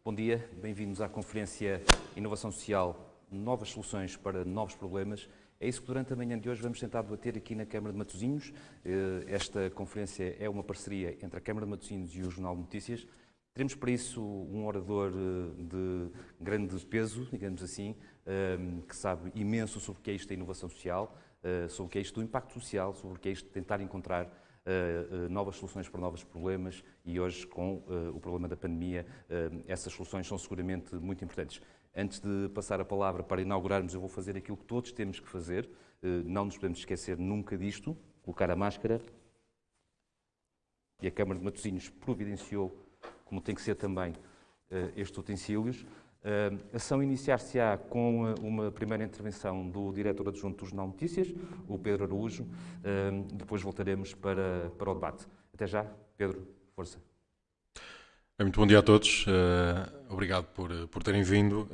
Bom dia, bem-vindos à Conferência Inovação Social, Novas Soluções para Novos Problemas. É isso que durante a manhã de hoje vamos tentar debater aqui na Câmara de Matosinhos. Esta conferência é uma parceria entre a Câmara de Matosinhos e o Jornal de Notícias. Teremos para isso um orador de grande peso, digamos assim, que sabe imenso sobre o que é isto da inovação social, sobre o que é isto do impacto social, sobre o que é isto de tentar encontrar novas soluções para novos problemas e hoje, com o problema da pandemia, essas soluções são seguramente muito importantes. Antes de passar a palavra para inaugurarmos, eu vou fazer aquilo que todos temos que fazer. Não nos podemos esquecer nunca disto, colocar a máscara. E a Câmara de Matosinhos providenciou, como tem que ser também, estes utensílios. A sessão iniciar-se-á com uma primeira intervenção do diretor adjunto do Jornal Notícias, o Pedro Araújo. Depois voltaremos para o debate. Até já, Pedro, força. Muito bom dia a todos. Obrigado por terem vindo.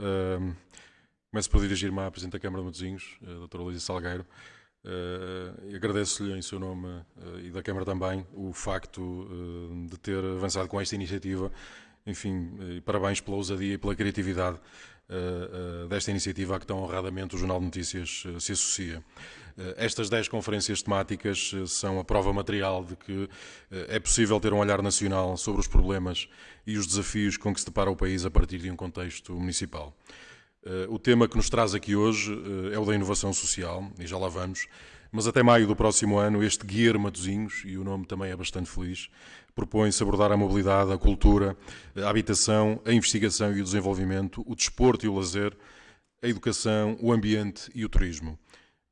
Começo por dirigir-me à Presidente da Câmara de Matosinhos, a doutora Luísa Salgueiro. Agradeço-lhe em seu nome e da Câmara também o facto de ter avançado com esta iniciativa. Enfim, parabéns pela ousadia e pela criatividade desta iniciativa a que tão honradamente o Jornal de Notícias se associa. Estas 10 conferências temáticas são a prova material de que é possível ter um olhar nacional sobre os problemas e os desafios com que se depara o país a partir de um contexto municipal. O tema que nos traz aqui hoje é o da inovação social, e já lá vamos, mas até maio do próximo ano este Guiar Matosinhos, e o nome também é bastante feliz, propõe-se abordar a mobilidade, a cultura, a habitação, a investigação e o desenvolvimento, o desporto e o lazer, a educação, o ambiente e o turismo.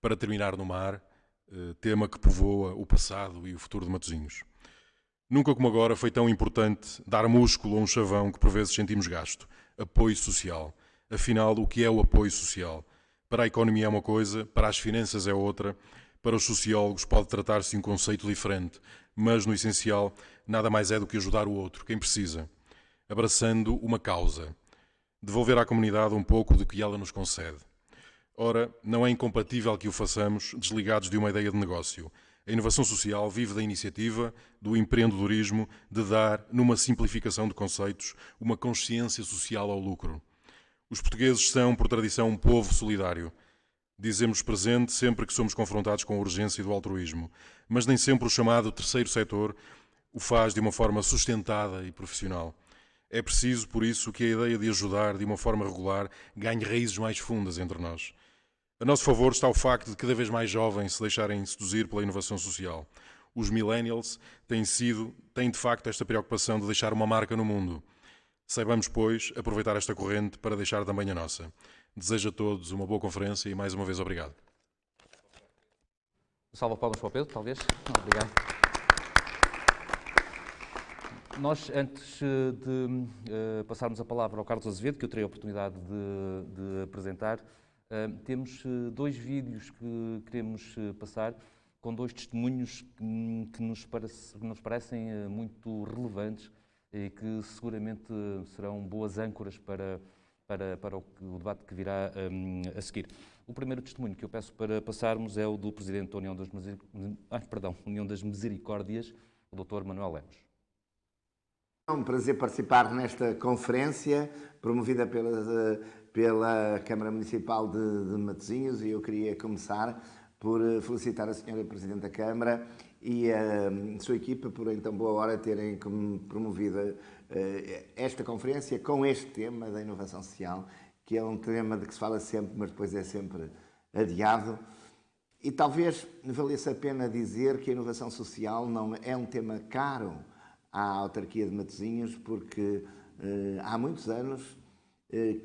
Para terminar no mar, tema que povoa o passado e o futuro de Matosinhos. Nunca como agora foi tão importante dar músculo a um chavão que por vezes sentimos gasto. Apoio social. Afinal, o que é o apoio social? Para a economia é uma coisa, para as finanças é outra, para os sociólogos pode tratar-se de um conceito diferente, mas no essencial nada mais é do que ajudar o outro, quem precisa, abraçando uma causa, devolver à comunidade um pouco do que ela nos concede. Ora, não é incompatível que o façamos desligados de uma ideia de negócio. A inovação social vive da iniciativa, do empreendedorismo, de dar, numa simplificação de conceitos, uma consciência social ao lucro. Os portugueses são, por tradição, um povo solidário. Dizemos presente sempre que somos confrontados com a urgência do altruísmo, mas nem sempre o chamado terceiro setor o faz de uma forma sustentada e profissional. É preciso, por isso, que a ideia de ajudar de uma forma regular ganhe raízes mais fundas entre nós. A nosso favor está o facto de cada vez mais jovens se deixarem seduzir pela inovação social. Os millennials têm de facto esta preocupação de deixar uma marca no mundo. Saibamos, pois, aproveitar esta corrente para deixar também a nossa. Desejo a todos uma boa conferência e mais uma vez obrigado. Salva palmas para o Pedro, talvez. Obrigado. Nós, antes de passarmos a palavra ao Carlos Azevedo, que eu terei a oportunidade de apresentar, temos dois vídeos que queremos passar com dois testemunhos que nos parecem muito relevantes e que seguramente serão boas âncoras para o debate que virá a seguir. O primeiro testemunho que eu peço para passarmos é o do Presidente da União das Misericórdias, o Dr. Manuel Lemos. É um prazer participar nesta conferência promovida pela Câmara Municipal de Matosinhos e eu queria começar por felicitar a Sra. Presidente da Câmara e a sua equipa por em tão boa hora terem promovido esta conferência com este tema da inovação social, que é um tema de que se fala sempre, mas depois é sempre adiado. E talvez valesse a pena dizer que a inovação social não é um tema caro à autarquia de Matosinhos, porque há muitos anos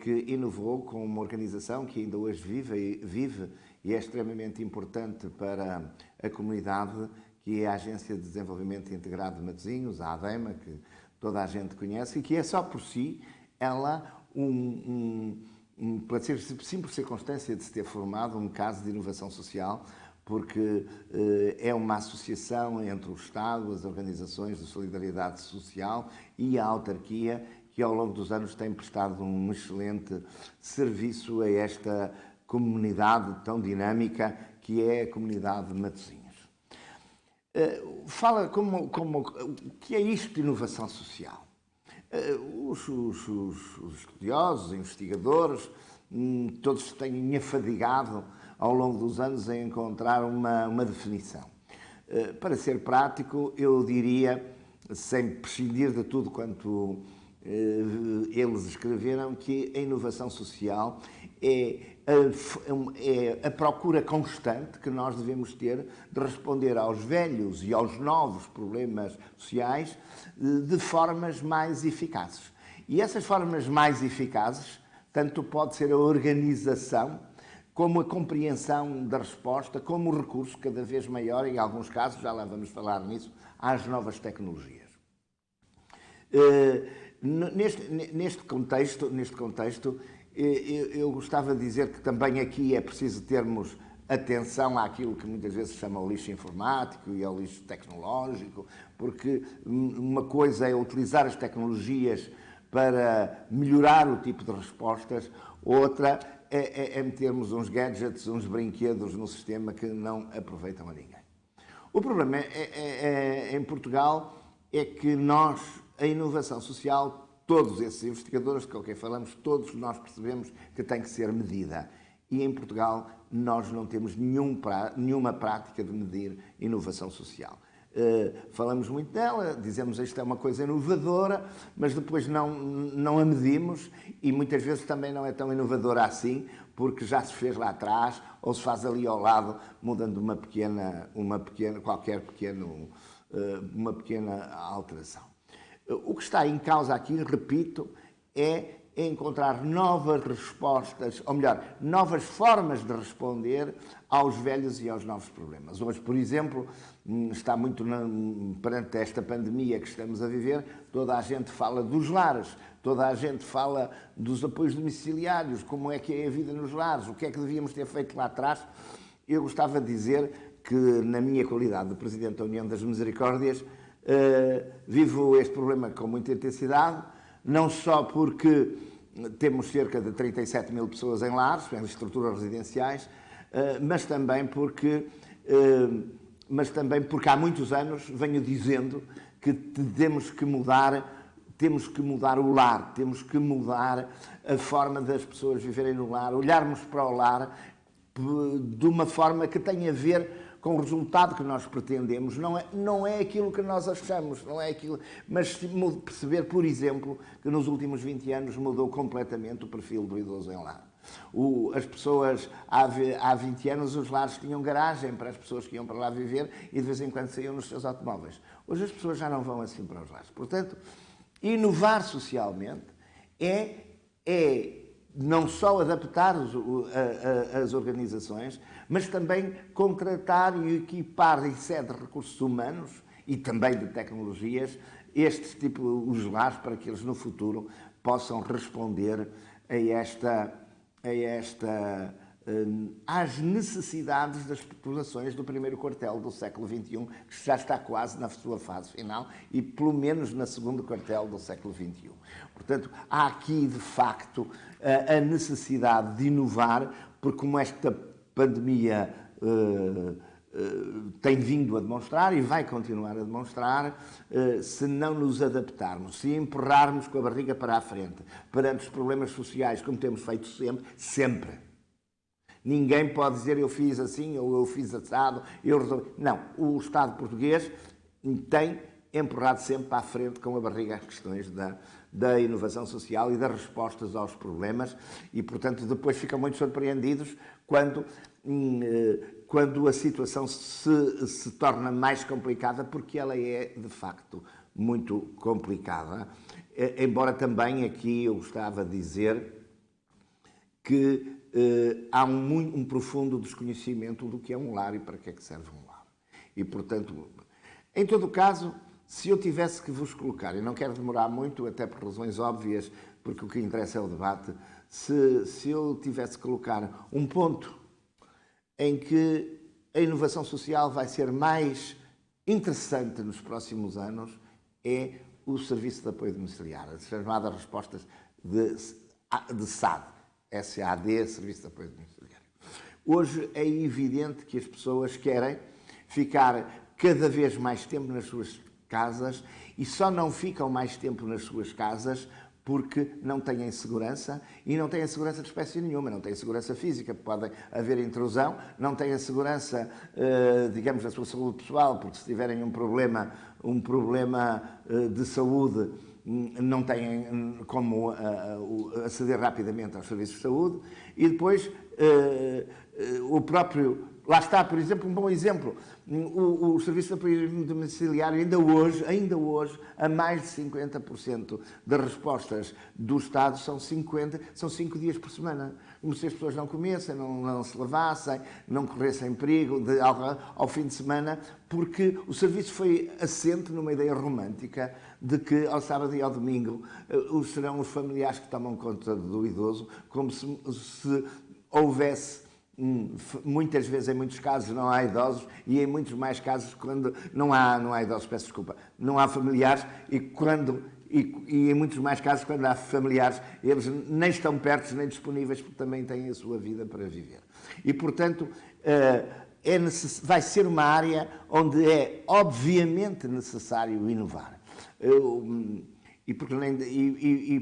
que inovou com uma organização que ainda hoje vive e é extremamente importante para a comunidade, que é a Agência de Desenvolvimento Integrado de Matosinhos, a ADEMA, que toda a gente conhece, e que é só por si ela, pela simples circunstância de se ter formado, um caso de inovação social, porque é uma associação entre o Estado, as organizações de solidariedade social e a autarquia, que ao longo dos anos tem prestado um excelente serviço a esta comunidade tão dinâmica que é a comunidade de Matosinhos. Fala o que é isto de inovação social. Os estudiosos, os investigadores, todos têm afadigado ao longo dos anos a encontrar uma definição. Para ser prático, eu diria, sem prescindir de tudo quanto eles escreveram, que a inovação social é a procura constante que nós devemos ter de responder aos velhos e aos novos problemas sociais de formas mais eficazes. E essas formas mais eficazes, tanto pode ser a organização, como a compreensão da resposta, como o recurso cada vez maior, em alguns casos, já lá vamos falar nisso, às novas tecnologias. Neste contexto, eu gostava de dizer que também aqui é preciso termos atenção àquilo que muitas vezes se chama o lixo informático e ao lixo tecnológico, porque uma coisa é utilizar as tecnologias para melhorar o tipo de respostas, outra é metermos uns gadgets, uns brinquedos no sistema que não aproveitam a ninguém. O problema em Portugal é que nós, a inovação social, todos esses investigadores com quem falamos, todos nós percebemos que tem que ser medida. E em Portugal nós não temos nenhuma prática de medir inovação social. Falamos muito dela, dizemos que isto é uma coisa inovadora, mas depois não a medimos e muitas vezes também não é tão inovadora assim, porque já se fez lá atrás ou se faz ali ao lado, mudando uma pequena alteração. O que está em causa aqui, repito, é encontrar novas respostas, ou melhor, novas formas de responder aos velhos e aos novos problemas. Hoje, por exemplo, está muito perante esta pandemia que estamos a viver, toda a gente fala dos lares, toda a gente fala dos apoios domiciliários, como é que é a vida nos lares, o que é que devíamos ter feito lá atrás. Eu gostava de dizer que, na minha qualidade de Presidente da União das Misericórdias, vivo este problema com muita intensidade, não só porque temos cerca de 37 mil pessoas em lares, em estruturas residenciais, mas também porque há muitos anos venho dizendo que temos que mudar o lar, temos que mudar a forma das pessoas viverem no lar, olharmos para o lar de uma forma que tenha a ver com o resultado que nós pretendemos, não é aquilo que nós achamos, não é aquilo, mas perceber, por exemplo, que nos últimos 20 anos mudou completamente o perfil do idoso em lar. As pessoas, há 20 anos, os lares tinham garagem para as pessoas que iam para lá viver e de vez em quando saíam nos seus automóveis. Hoje as pessoas já não vão assim para os lares. Portanto, inovar socialmente é não só adaptar as organizações, mas também contratar e equipar em sede de recursos humanos e também de tecnologias os lares para que eles no futuro possam responder às necessidades das populações do primeiro quartel do século XXI, que já está quase na sua fase final e pelo menos na segundo quartel do século XXI. Portanto, há aqui de facto a necessidade de inovar, porque como esta pandemia tem vindo a demonstrar e vai continuar a demonstrar, se não nos adaptarmos, se empurrarmos com a barriga para a frente perante os problemas sociais, como temos feito sempre. Ninguém pode dizer eu fiz assim ou eu fiz assado, eu resolvi. Não, o Estado português tem empurrado sempre para a frente com a barriga as questões da inovação social e das respostas aos problemas e, portanto, depois ficam muito surpreendidos quando a situação se torna mais complicada, porque ela é, de facto, muito complicada. Embora também aqui eu gostava de dizer que há um profundo desconhecimento do que é um lar e para que é que serve um lar. E, portanto, em todo caso, se eu tivesse que vos colocar, e não quero demorar muito, até por razões óbvias, porque o que interessa é o debate, se eu tivesse que colocar um ponto em que a inovação social vai ser mais interessante nos próximos anos, é o Serviço de Apoio Domiciliar, as chamadas respostas de SAD, SAD, Serviço de Apoio Domiciliar. Hoje é evidente que as pessoas querem ficar cada vez mais tempo nas suas casas e só não ficam mais tempo nas suas casas porque não têm segurança, e não têm segurança de espécie nenhuma, não têm segurança física, pode haver intrusão, não têm a segurança, digamos, da sua saúde pessoal, porque se tiverem um problema de saúde, não têm como aceder rapidamente aos serviços de saúde, e depois o próprio... Lá está, por exemplo, um bom exemplo. O Serviço de Apoio Domiciliário, ainda hoje, a mais de 50% das respostas do Estado são 5 dias por semana. Como se as pessoas não comessem, não se lavassem, não corressem perigo ao fim de semana, porque o serviço foi assente numa ideia romântica de que ao sábado e ao domingo serão os familiares que tomam conta do idoso, como se houvesse... Muitas vezes, em muitos casos, não há idosos, e em muitos mais casos, quando não há idosos, peço desculpa, não há familiares, e em muitos mais casos, quando há familiares, eles nem estão perto, nem disponíveis, porque também têm a sua vida para viver. E, portanto, vai ser uma área onde é obviamente necessário inovar. E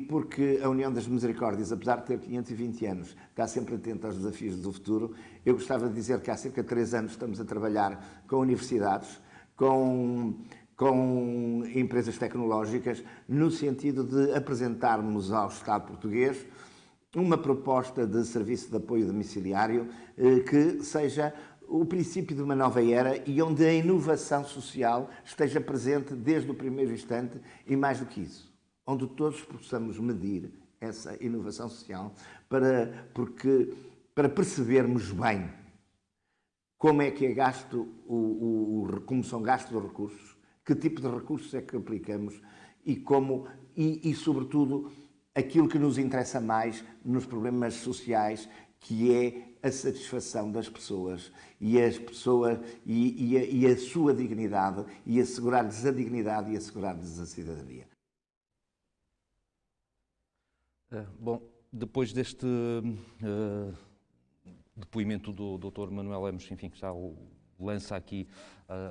porque a União das Misericórdias, apesar de ter 520 anos, está sempre atenta aos desafios do futuro, eu gostava de dizer que há cerca de 3 anos estamos a trabalhar com universidades, com empresas tecnológicas, no sentido de apresentarmos ao Estado português uma proposta de serviço de apoio domiciliário que seja o princípio de uma nova era e onde a inovação social esteja presente desde o primeiro instante e, mais do que isso, onde todos possamos medir essa inovação social para percebermos bem como é que é gasto como são gastos os recursos, que tipo de recursos é que aplicamos e sobretudo, aquilo que nos interessa mais nos problemas sociais, que é a satisfação das pessoas e a sua dignidade, e assegurar-lhes a dignidade e assegurar-lhes a cidadania. Bom, depois deste depoimento do Dr. Manuel Lemos, enfim, que já lança aqui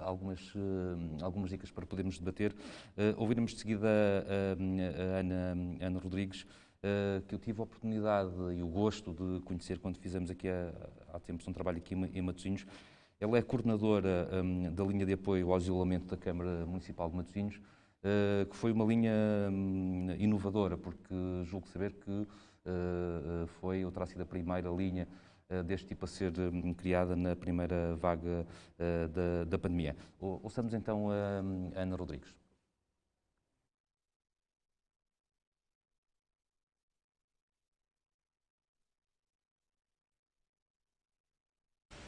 algumas dicas para podermos debater, ouviremos de seguida a Ana Rodrigues, que eu tive a oportunidade e o gosto de conhecer quando fizemos aqui há tempos um trabalho aqui em Matosinhos. Ela é coordenadora da linha de apoio ao isolamento da Câmara Municipal de Matosinhos, que foi uma linha inovadora, porque julgo saber que foi ou terá sido a primeira linha deste tipo a ser criada na primeira vaga da pandemia. Ouçamos então a Ana Rodrigues.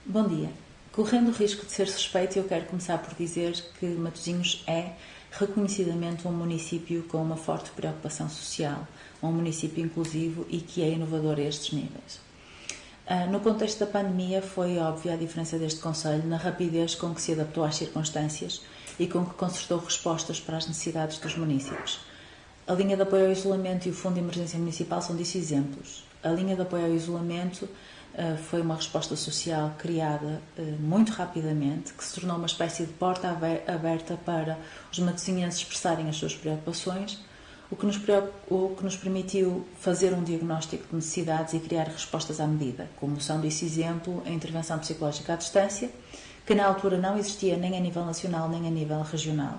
Bom dia. Correndo o risco de ser suspeito, eu quero começar por dizer que Matosinhos é reconhecidamente um município com uma forte preocupação social, um município inclusivo e que é inovador a estes níveis. No contexto da pandemia, foi óbvia a diferença deste concelho na rapidez com que se adaptou às circunstâncias e com que concertou respostas para as necessidades dos municípios. A linha de apoio ao isolamento e o Fundo de Emergência Municipal são disso exemplos. A linha de apoio ao isolamento foi uma resposta social criada muito rapidamente, que se tornou uma espécie de porta aberta para os matosinhenses expressarem as suas preocupações, o que nos permitiu fazer um diagnóstico de necessidades e criar respostas à medida, como são desse exemplo a intervenção psicológica à distância, que na altura não existia nem a nível nacional nem a nível regional,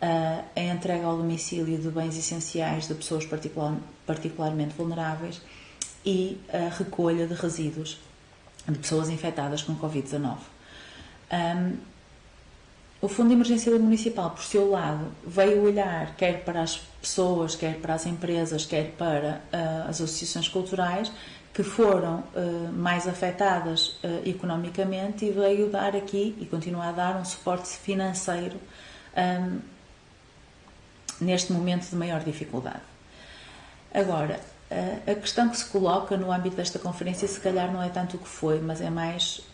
a entrega ao domicílio de bens essenciais de pessoas particularmente vulneráveis e a recolha de resíduos de pessoas infectadas com Covid-19. O Fundo de Emergência Municipal, por seu lado, veio olhar quer para as pessoas, quer para as empresas, quer para as associações culturais que foram mais afetadas economicamente, e veio dar aqui, e continua a dar, um suporte financeiro neste momento de maior dificuldade. Agora, a questão que se coloca no âmbito desta conferência, se calhar não é tanto o que foi, mas é mais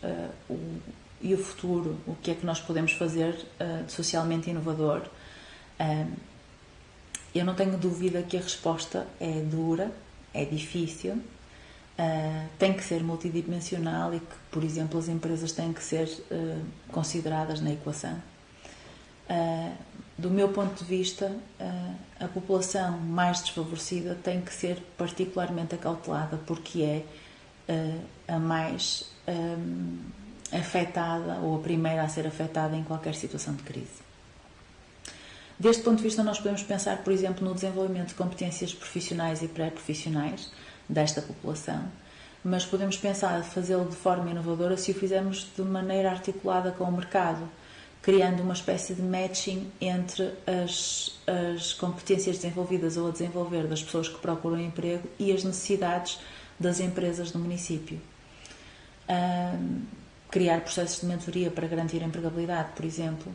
e o futuro, o que é que nós podemos fazer de socialmente inovador. Eu não tenho dúvida que a resposta é dura, é difícil, tem que ser multidimensional e que, por exemplo, as empresas têm que ser consideradas na equação. Do meu ponto de vista, a população mais desfavorecida tem que ser particularmente acautelada, porque é a mais afetada ou a primeira a ser afetada em qualquer situação de crise. Deste ponto de vista, nós podemos pensar, por exemplo, no desenvolvimento de competências profissionais e pré-profissionais desta população, mas podemos pensar fazê-lo de forma inovadora se o fizermos de maneira articulada com o mercado, criando uma espécie de matching entre as competências desenvolvidas ou a desenvolver das pessoas que procuram emprego e as necessidades das empresas do município. Criar processos de mentoria para garantir a empregabilidade, por exemplo.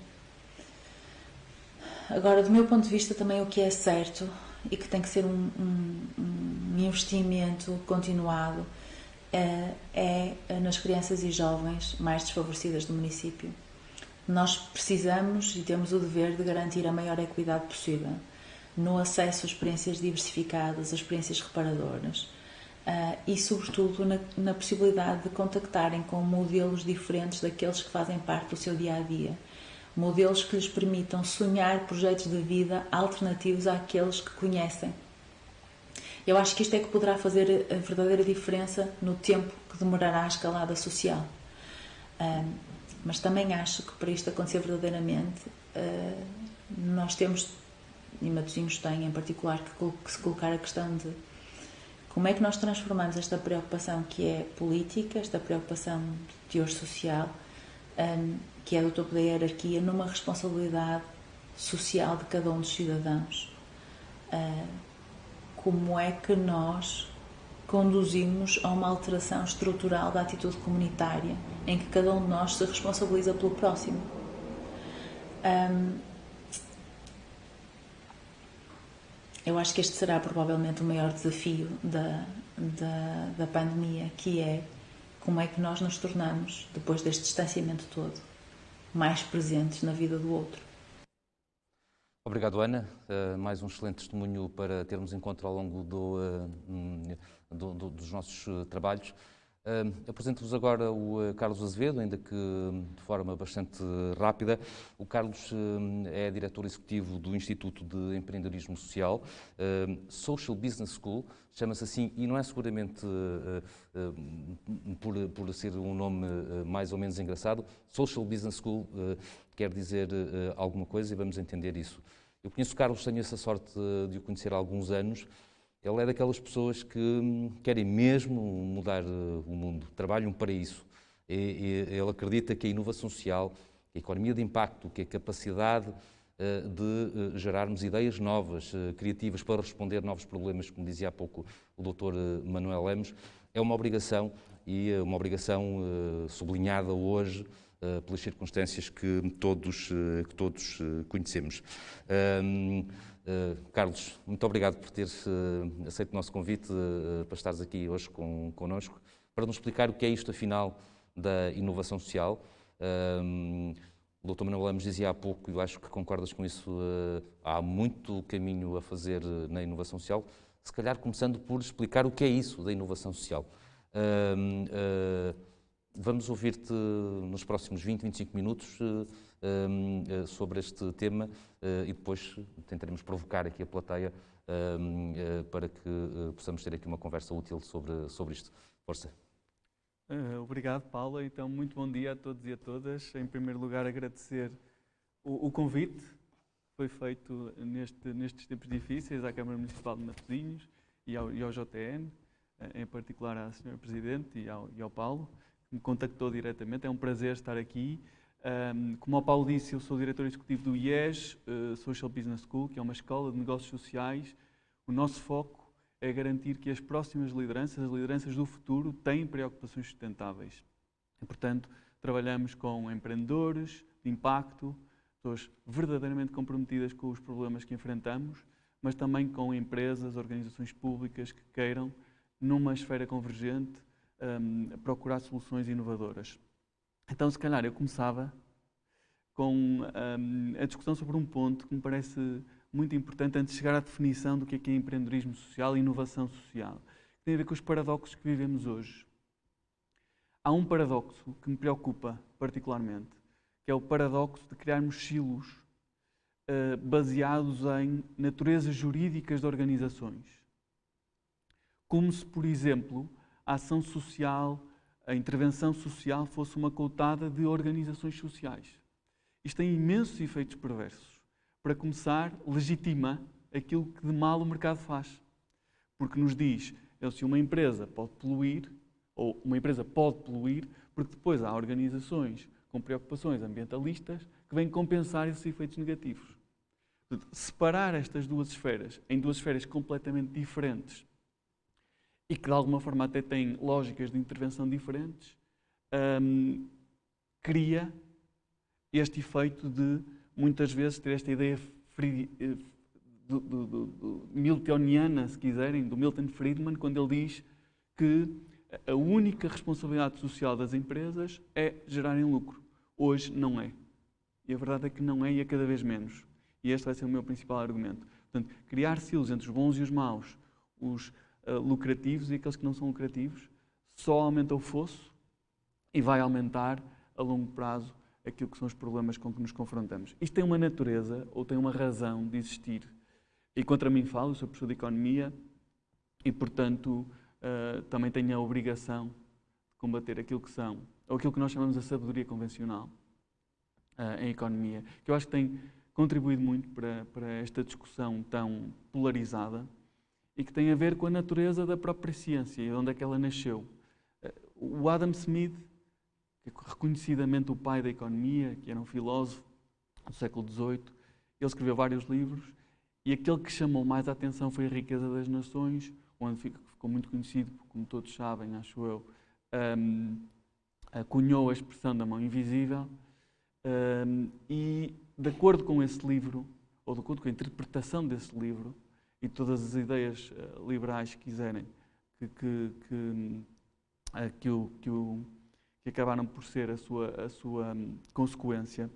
Agora, do meu ponto de vista, também o que é certo e que tem que ser um investimento continuado é nas crianças e jovens mais desfavorecidas do município. Nós precisamos e temos o dever de garantir a maior equidade possível no acesso a experiências diversificadas, a experiências reparadoras e, sobretudo, na possibilidade de contactarem com modelos diferentes daqueles que fazem parte do seu dia-a-dia. Modelos que lhes permitam sonhar projetos de vida alternativos àqueles que conhecem. Eu acho que isto é que poderá fazer a verdadeira diferença no tempo que demorará a escalada social. Mas também acho que para isto acontecer verdadeiramente, nós temos, e Matosinhos tem em particular, que se colocar a questão de como é que nós transformamos esta preocupação que é política, esta preocupação de teor social, que é do topo da hierarquia, numa responsabilidade social de cada um dos cidadãos. Como é que nós conduzimos a uma alteração estrutural da atitude comunitária, em que cada um de nós se responsabiliza pelo próximo. Eu acho que este será provavelmente o maior desafio da pandemia, que é como é que nós nos tornamos, depois deste distanciamento todo, mais presentes na vida do outro. Obrigado, Ana. Mais um excelente testemunho para termos em conta ao longo dos nossos trabalhos. Apresento-vos agora o Carlos Azevedo, ainda que de forma bastante rápida. O Carlos é diretor executivo do Instituto de Empreendedorismo Social, Social Business School, chama-se assim, e não é seguramente por ser um nome mais ou menos engraçado. Social Business School quer dizer alguma coisa e vamos entender isso. Eu conheço o Carlos, tenho essa sorte de o conhecer há alguns anos. Ele é daquelas pessoas que querem mesmo mudar o mundo, trabalham para isso. Ele acredita que a inovação social, a economia de impacto, que a capacidade de gerarmos ideias novas, criativas para responder a novos problemas, como dizia há pouco o Dr. Manuel Lemos, é uma obrigação e uma obrigação sublinhada hoje pelas circunstâncias que todos conhecemos. Carlos, muito obrigado por teres aceito o nosso convite para estares aqui hoje connosco, para nos explicar o que é isto, afinal, da inovação social. O Dr. Manuel Lemos dizia há pouco, e eu acho que concordas com isso, há muito caminho a fazer na inovação social, se calhar começando por explicar o que é isso da inovação social. Vamos ouvir-te nos próximos 20, 25 minutos sobre este tema e depois tentaremos provocar aqui a plateia para que possamos ter aqui uma conversa útil sobre isto. Força. Obrigado, Paula. Então, muito bom dia a todos e a todas. Em primeiro lugar, agradecer o convite que foi feito nestes tempos difíceis à Câmara Municipal de Matosinhos e ao JN, em particular à Sra. Presidente e ao Paulo, que me contactou diretamente. É um prazer estar aqui. Como o Paulo disse, eu sou diretor executivo do IES, Social Business School, que é uma escola de negócios sociais. O nosso foco é garantir que as próximas lideranças, as lideranças do futuro, têm preocupações sustentáveis. E, portanto, trabalhamos com empreendedores de impacto, pessoas verdadeiramente comprometidas com os problemas que enfrentamos, mas também com empresas, organizações públicas que queiram, numa esfera convergente, procurar soluções inovadoras. Então, se calhar, eu começava com a discussão sobre um ponto que me parece muito importante antes de chegar à definição do que é empreendedorismo social e inovação social. Tem a ver com os paradoxos que vivemos hoje. Há um paradoxo que me preocupa particularmente, que é o paradoxo de criarmos silos baseados em naturezas jurídicas de organizações. Como se, por exemplo, a ação social, a intervenção social fosse uma coutada de organizações sociais. Isto tem imensos efeitos perversos. Para começar, legitima aquilo que de mal o mercado faz. Porque nos diz, se uma empresa pode poluir, ou uma empresa pode poluir, porque depois há organizações com preocupações ambientalistas que vêm compensar esses efeitos negativos. Portanto, separar estas duas esferas em duas esferas completamente diferentes e que de alguma forma até têm lógicas de intervenção diferentes, cria este efeito de, muitas vezes, ter esta ideia miltoniana, se quiserem, do Milton Friedman, quando ele diz que a única responsabilidade social das empresas é gerarem lucro. Hoje não é. E a verdade é que não é, e é cada vez menos. E este vai ser o meu principal argumento. Portanto, criar silos entre os bons e os maus, os lucrativos e aqueles que não são lucrativos, só aumenta o fosso e vai aumentar, a longo prazo, aquilo que são os problemas com que nos confrontamos. Isto tem uma natureza, ou tem uma razão de existir. E contra mim falo, eu sou professor de Economia e, portanto, também tenho a obrigação de combater aquilo que são, ou aquilo que nós chamamos de sabedoria convencional em Economia, que eu acho que tem contribuído muito para esta discussão tão polarizada e que tem a ver com a natureza da própria ciência e de onde é que ela nasceu. O Adam Smith, que é reconhecidamente o pai da economia, que era um filósofo do século XVIII, ele escreveu vários livros e aquele que chamou mais a atenção foi A Riqueza das Nações, onde ficou muito conhecido, como todos sabem, acho eu, cunhou a expressão da mão invisível e, de acordo com esse livro, ou de acordo com a interpretação desse livro, e todas as ideias liberais que quiserem que acabaram por ser a sua consequência,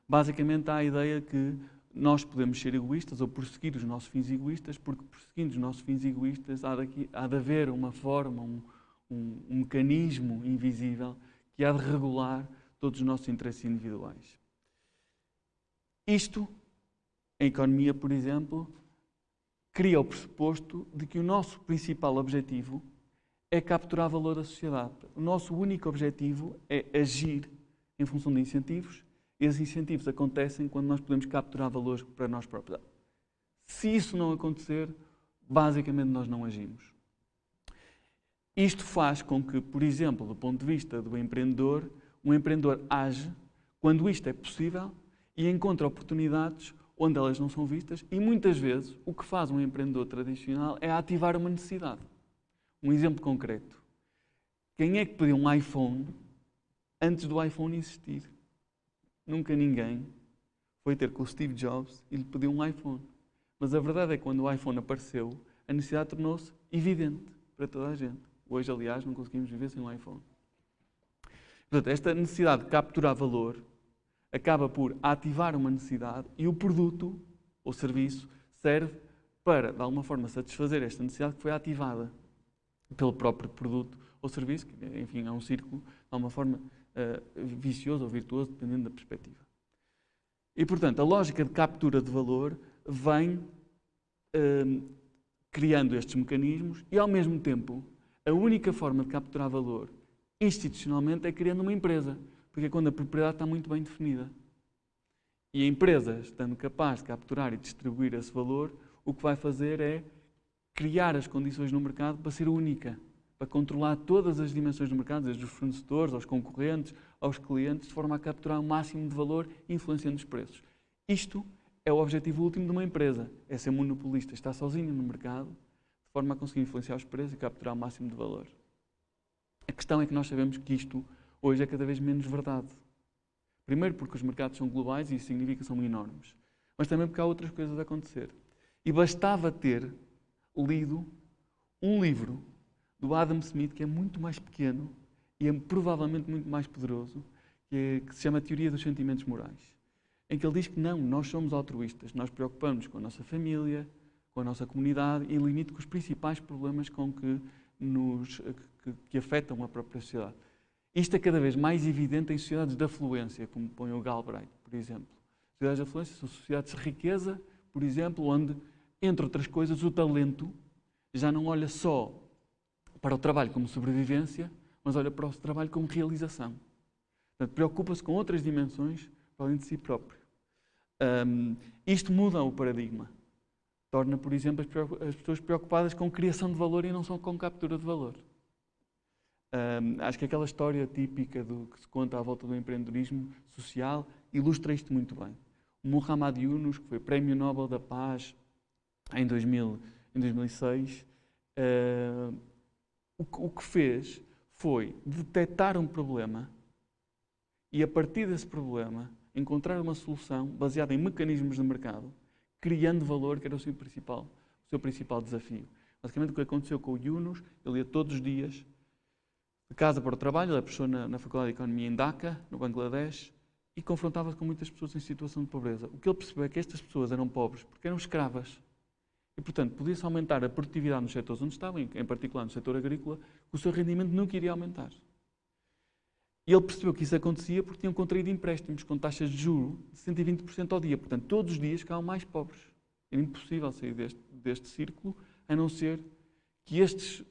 basicamente há a ideia que nós podemos ser egoístas ou prosseguir os nossos fins egoístas, porque prosseguindo os nossos fins egoístas há de haver uma forma, um mecanismo invisível que há de regular todos os nossos interesses individuais. Isto, em economia, por exemplo, cria o pressuposto de que o nosso principal objetivo é capturar valor da sociedade. O nosso único objetivo é agir em função de incentivos. E esses incentivos acontecem quando nós podemos capturar valores para nós próprios. Se isso não acontecer, basicamente nós não agimos. Isto faz com que, por exemplo, do ponto de vista do empreendedor, um empreendedor age quando isto é possível e encontra oportunidades onde elas não são vistas e muitas vezes o que faz um empreendedor tradicional é ativar uma necessidade. Um exemplo concreto. Quem é que pediu um iPhone antes do iPhone existir? Nunca ninguém foi ter com o Steve Jobs e lhe pediu um iPhone. Mas a verdade é que quando o iPhone apareceu, a necessidade tornou-se evidente para toda a gente. Hoje, aliás, não conseguimos viver sem um iPhone. Portanto, esta necessidade de capturar valor acaba por ativar uma necessidade e o produto ou serviço serve para, de alguma forma, satisfazer esta necessidade que foi ativada pelo próprio produto ou serviço, que, enfim, é um círculo, de alguma forma, vicioso ou virtuoso, dependendo da perspectiva. E, portanto, a lógica de captura de valor vem criando estes mecanismos e, ao mesmo tempo, a única forma de capturar valor institucionalmente é criando uma empresa, porque é quando a propriedade está muito bem definida. E a empresa, estando capaz de capturar e distribuir esse valor, o que vai fazer é criar as condições no mercado para ser única, para controlar todas as dimensões do mercado, desde os fornecedores, aos concorrentes, aos clientes, de forma a capturar o máximo de valor, influenciando os preços. Isto é o objetivo último de uma empresa, é ser monopolista, estar sozinho no mercado, de forma a conseguir influenciar os preços e capturar o máximo de valor. A questão é que nós sabemos que isto hoje é cada vez menos verdade. Primeiro porque os mercados são globais e isso significa que são enormes, mas também porque há outras coisas a acontecer. E bastava ter lido um livro do Adam Smith, que é muito mais pequeno e é provavelmente muito mais poderoso, que se chama Teoria dos Sentimentos Morais, em que ele diz que não, nós somos altruístas, nós preocupamos com a nossa família, com a nossa comunidade e, em limite, com os principais problemas que afetam a própria sociedade. Isto é cada vez mais evidente em sociedades de afluência, como põe o Galbraith, por exemplo. sociedades de afluência são sociedades de riqueza, por exemplo, onde, entre outras coisas, o talento já não olha só para o trabalho como sobrevivência, mas olha para o trabalho como realização. Portanto, preocupa-se com outras dimensões para além de si próprio. Isto muda o paradigma. Torna, por exemplo, as pessoas preocupadas com criação de valor e não só com captura de valor. Acho que aquela história típica que se conta à volta do empreendedorismo social ilustra isto muito bem. O Muhammad Yunus, que foi Prémio Nobel da Paz em 2006, o que fez foi detectar um problema e, a partir desse problema, encontrar uma solução baseada em mecanismos de mercado, criando valor, que era o seu principal desafio. Basicamente, o que aconteceu com o Yunus, ele ia todos os dias de casa para o trabalho, ele é professor na Faculdade de Economia em Dhaka, no Bangladesh, e confrontava-se com muitas pessoas em situação de pobreza. O que ele percebeu é que estas pessoas eram pobres porque eram escravas. E, portanto, podia-se aumentar a produtividade nos setores onde estavam, em particular no setor agrícola, o seu rendimento nunca iria aumentar. E ele percebeu que isso acontecia porque tinham contraído empréstimos com taxas de juros de 120% ao dia. Portanto, todos os dias ficavam mais pobres. Era impossível sair deste círculo, a não ser que estes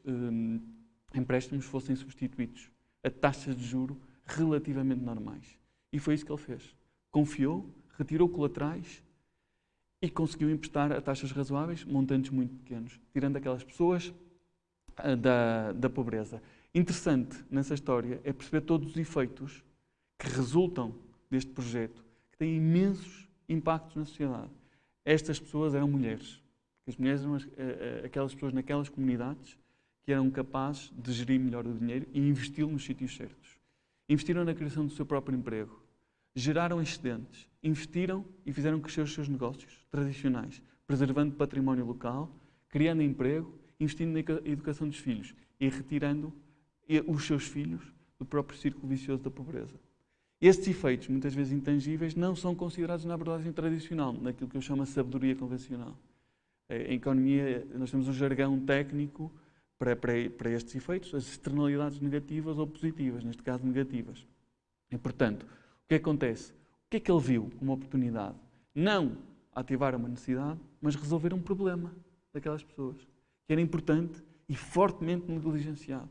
empréstimos fossem substituídos a taxas de juros relativamente normais. E foi isso que ele fez. Confiou, retirou colaterais e conseguiu emprestar a taxas razoáveis, montantes muito pequenos, tirando aquelas pessoas da pobreza. Interessante nessa história é perceber todos os efeitos que resultam deste projeto, que têm imensos impactos na sociedade. Estas pessoas eram mulheres. As mulheres eram aquelas pessoas naquelas comunidades que eram capazes de gerir melhor o dinheiro e investi-lo nos sítios certos. Investiram na criação do seu próprio emprego, geraram excedentes, investiram e fizeram crescer os seus negócios tradicionais, preservando património local, criando emprego, investindo na educação dos filhos e retirando os seus filhos do próprio círculo vicioso da pobreza. Estes efeitos, muitas vezes intangíveis, não são considerados na abordagem tradicional, naquilo que eu chamo de sabedoria convencional. Em economia, nós temos um jargão técnico para estes efeitos, as externalidades negativas ou positivas, neste caso negativas. E, portanto, o que acontece? O que é que ele viu como oportunidade? Não ativar uma necessidade, mas resolver um problema daquelas pessoas, que era importante e fortemente negligenciado.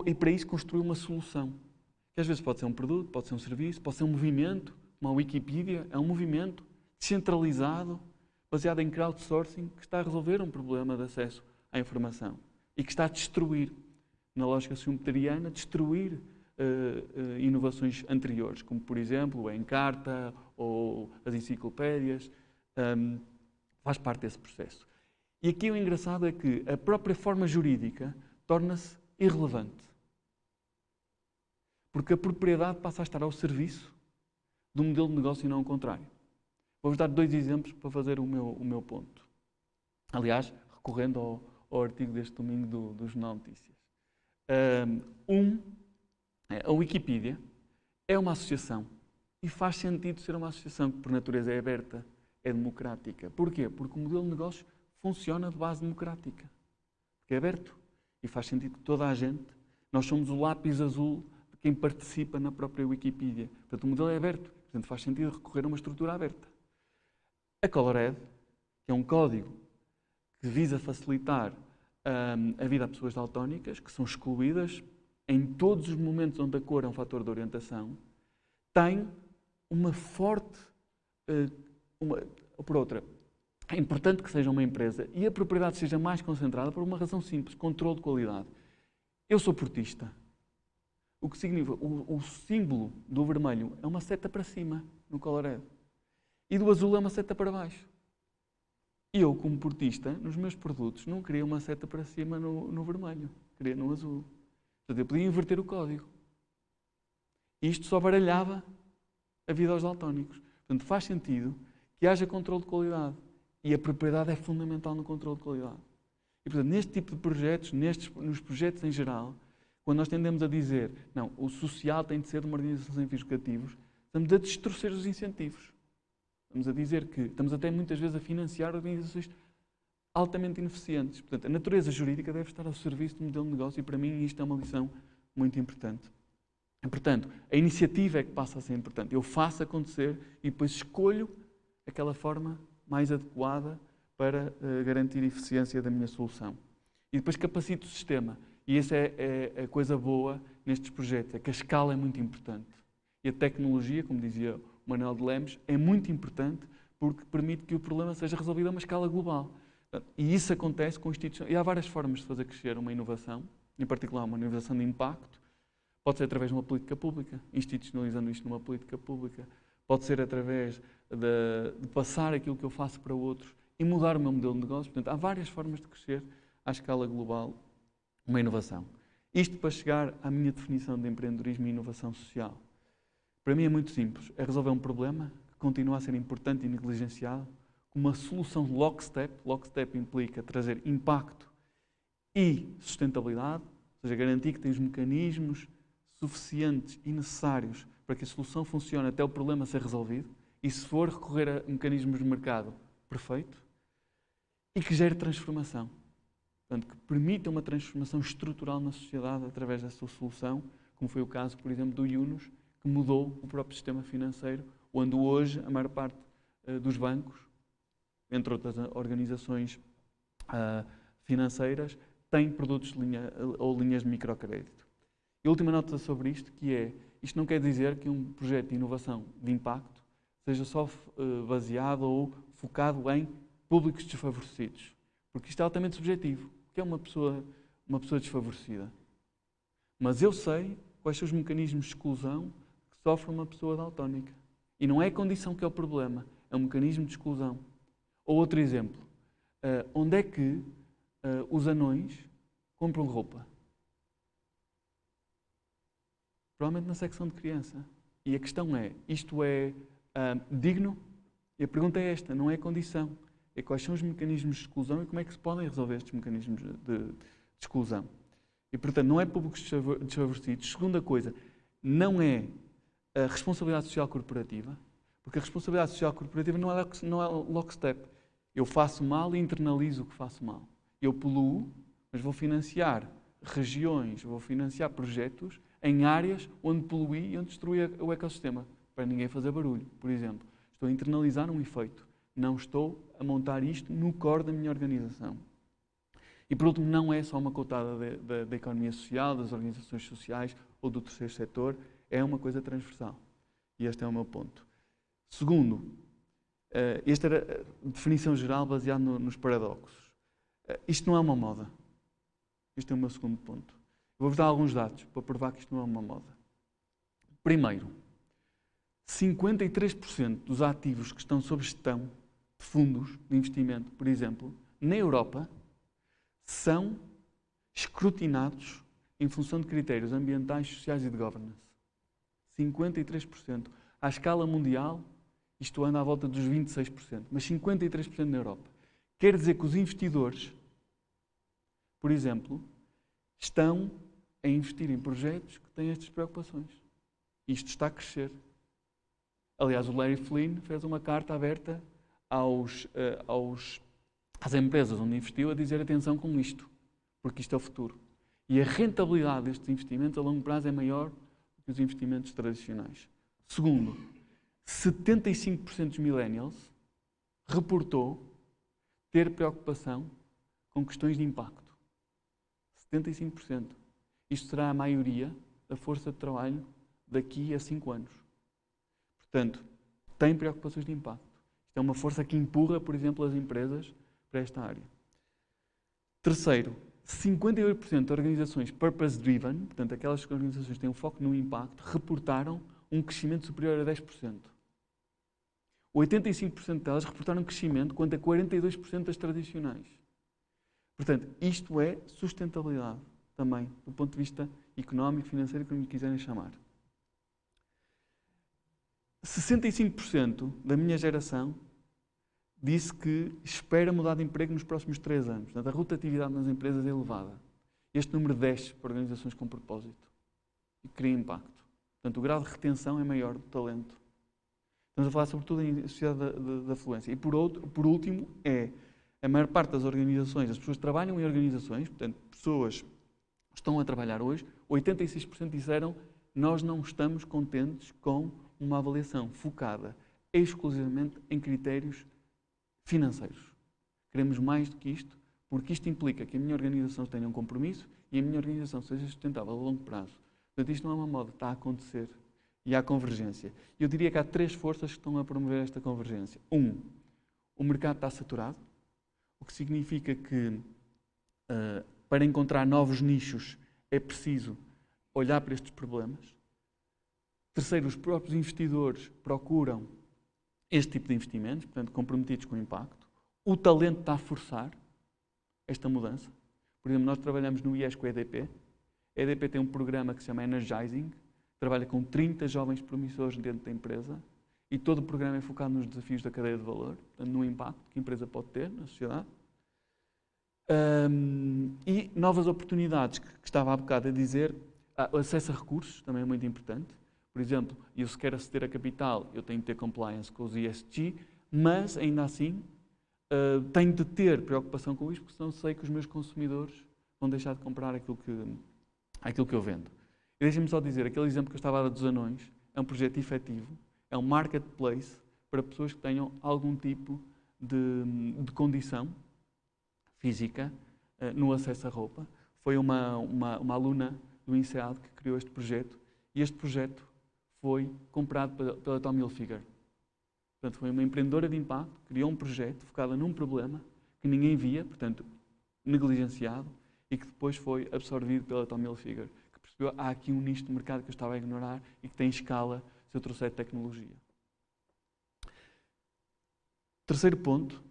E para isso construiu uma solução, que às vezes pode ser um produto, pode ser um serviço, pode ser um movimento, como a Wikipedia, é um movimento descentralizado, baseado em crowdsourcing, que está a resolver um problema de acesso à informação e que está a destruir, na lógica schumpeteriana, destruir inovações anteriores, como por exemplo o Encarta ou as enciclopédias, faz parte desse processo. E aqui o engraçado é que a própria forma jurídica torna-se irrelevante. Porque a propriedade passa a estar ao serviço do modelo de negócio e não ao contrário. Vou-vos dar 2 exemplos para fazer o meu ponto. Aliás, recorrendo ao artigo deste domingo do Jornal Notícias. A Wikipedia é uma associação e faz sentido ser uma associação que por natureza é aberta, é democrática. Porquê? Porque o modelo de negócio funciona de base democrática. Porque é aberto e faz sentido que toda a gente, nós somos o lápis azul de quem participa na própria Wikipedia. Portanto, o modelo é aberto, portanto faz sentido recorrer a uma estrutura aberta. A Colored, que é um código que visa facilitar a vida a pessoas daltónicas, que são excluídas em todos os momentos onde a cor é um fator de orientação, tem uma forte... por outra, é importante que seja uma empresa e a propriedade seja mais concentrada por uma razão simples, controle de qualidade. Eu sou portista. O que significa? O símbolo do vermelho é uma seta para cima, no Colored. E do azul é uma seta para baixo. E eu, como portista, nos meus produtos, não queria uma seta para cima no vermelho. Queria no azul. Portanto, eu podia inverter o código. Isto só baralhava a vida aos daltónicos. Portanto, faz sentido que haja controle de qualidade. E a propriedade é fundamental no controle de qualidade. E, portanto, neste tipo de projetos, nos projetos em geral, quando nós tendemos a dizer, não, o social tem de ser de uma organização sem fins lucrativos, estamos a distorcer os incentivos. Estamos a dizer que estamos até muitas vezes a financiar organizações altamente ineficientes. Portanto, a natureza jurídica deve estar ao serviço do modelo de negócio e para mim isto é uma lição muito importante. Portanto, a iniciativa é que passa a ser importante. Eu faço acontecer e depois escolho aquela forma mais adequada para garantir a eficiência da minha solução. E depois capacito o sistema. E essa é a coisa boa nestes projetos, é que a escala é muito importante. E a tecnologia, como dizia o Manuel de Lemos, é muito importante porque permite que o problema seja resolvido a uma escala global. E isso acontece com instituições. E há várias formas de fazer crescer uma inovação, em particular uma inovação de impacto. Pode ser através de uma política pública, institucionalizando isto numa política pública. Pode ser através de passar aquilo que eu faço para outros e mudar o meu modelo de negócio. Portanto, há várias formas de crescer à escala global uma inovação. Isto para chegar à minha definição de empreendedorismo e inovação social. Para mim é muito simples. É resolver um problema que continua a ser importante e negligenciado com uma solução lockstep. Lockstep implica trazer impacto e sustentabilidade, ou seja, garantir que tem os mecanismos suficientes e necessários para que a solução funcione até o problema ser resolvido e, se for recorrer a mecanismos de mercado, perfeito, e que gere transformação. Portanto, que permita uma transformação estrutural na sociedade através da sua solução, como foi o caso, por exemplo, do Yunus, que mudou o próprio sistema financeiro, onde hoje a maior parte dos bancos, entre outras organizações financeiras, têm produtos de linha, ou linhas de microcrédito. E a última nota sobre isto, que é, isto não quer dizer que um projeto de inovação de impacto seja só baseado ou focado em públicos desfavorecidos. Porque isto é altamente subjetivo. O que é uma pessoa desfavorecida? Mas eu sei quais são os mecanismos de exclusão que sofre uma pessoa daltónica. E não é a condição que é o problema, é um mecanismo de exclusão. Ou outro exemplo, onde é que os anões compram roupa? Provavelmente na secção de criança. E a questão é, isto é digno? E a pergunta é esta, não é a condição. É quais são os mecanismos de exclusão e como é que se podem resolver estes mecanismos de exclusão. E, portanto, não é públicos desfavorecidos. Segunda coisa, não é a responsabilidade social corporativa, porque a responsabilidade social corporativa não é lockstep. Eu faço mal e internalizo o que faço mal. Eu poluo, mas vou financiar regiões, vou financiar projetos em áreas onde poluí e onde destruí o ecossistema, para ninguém fazer barulho, por exemplo. Estou a internalizar um efeito. Não estou a montar isto no core da minha organização. E, por último, não é só uma cotada da economia social, das organizações sociais ou do terceiro setor, é uma coisa transversal. E este é o meu ponto. Segundo, esta era a definição geral baseada nos paradoxos. Isto não é uma moda. Este é o meu segundo ponto. Vou-vos dar alguns dados para provar que isto não é uma moda. Primeiro, 53% dos ativos que estão sob gestão de fundos de investimento, por exemplo, na Europa, são escrutinados em função de critérios ambientais, sociais e de governance. 53%. À escala mundial, isto anda à volta dos 26%, mas 53% na Europa. Quer dizer que os investidores, por exemplo, estão a investir em projetos que têm estas preocupações. Isto está a crescer. Aliás, o Larry Flynn fez uma carta aberta às empresas onde investiu a dizer atenção com isto, porque isto é o futuro. E a rentabilidade destes investimentos a longo prazo é maior do que os investimentos tradicionais. Segundo, 75% dos millennials reportou ter preocupação com questões de impacto. 75%. Isto será a maioria da força de trabalho daqui a 5 anos. Portanto, tem preocupações de impacto. Isto é uma força que empurra, por exemplo, as empresas para esta área. Terceiro, 58% de organizações purpose-driven, portanto, aquelas organizações que têm um foco no impacto, reportaram um crescimento superior a 10%. 85% delas reportaram um crescimento, quanto a 42% das tradicionais. Portanto, isto é sustentabilidade também, do ponto de vista económico, financeiro, como lhe quiserem chamar. 65% da minha geração disse que espera mudar de emprego nos próximos 3 anos. Portanto, a rotatividade nas empresas é elevada. Este número desce para organizações com propósito e cria impacto. Portanto, o grau de retenção é maior do talento. Estamos a falar sobretudo em sociedade da fluência. E por último, a maior parte das organizações, as pessoas que trabalham em organizações, portanto, pessoas que estão a trabalhar hoje, 86% disseram nós não estamos contentes com uma avaliação focada exclusivamente em critérios financeiros. Queremos mais do que isto, porque isto implica que a minha organização tenha um compromisso e a minha organização seja sustentável a longo prazo. Portanto, isto não é uma moda, está a acontecer e há convergência. Eu diria que há 3 forças que estão a promover esta convergência. O mercado está saturado, o que significa que para encontrar novos nichos é preciso olhar para estes problemas. Terceiro, os próprios investidores procuram este tipo de investimentos, portanto, comprometidos com o impacto. O talento está a forçar esta mudança. Por exemplo, nós trabalhamos no IES com a EDP. A EDP tem um programa que se chama Energizing, trabalha com 30 jovens promissores dentro da empresa e todo o programa é focado nos desafios da cadeia de valor, portanto, no impacto que a empresa pode ter na sociedade. E novas oportunidades, que estava há bocado a dizer, o acesso a recursos também é muito importante. Por exemplo, eu se quero aceder a capital, eu tenho de ter compliance com os ESG, mas ainda assim tenho de ter preocupação com isto, porque senão sei que os meus consumidores vão deixar de comprar aquilo que eu vendo. E deixem-me só dizer, aquele exemplo que eu estava a dar dos anões, é um projeto efetivo, é um marketplace para pessoas que tenham algum tipo de condição física no acesso à roupa. Foi uma aluna do INSEAD que criou este projeto e este projeto foi comprado pela Tommy Hilfiger. Portanto, foi uma empreendedora de impacto, criou um projeto focado num problema que ninguém via, portanto, negligenciado, e que depois foi absorvido pela Tommy Hilfiger, que percebeu há aqui um nicho de mercado que eu estava a ignorar e que tem escala se eu trouxer tecnologia. Terceiro ponto,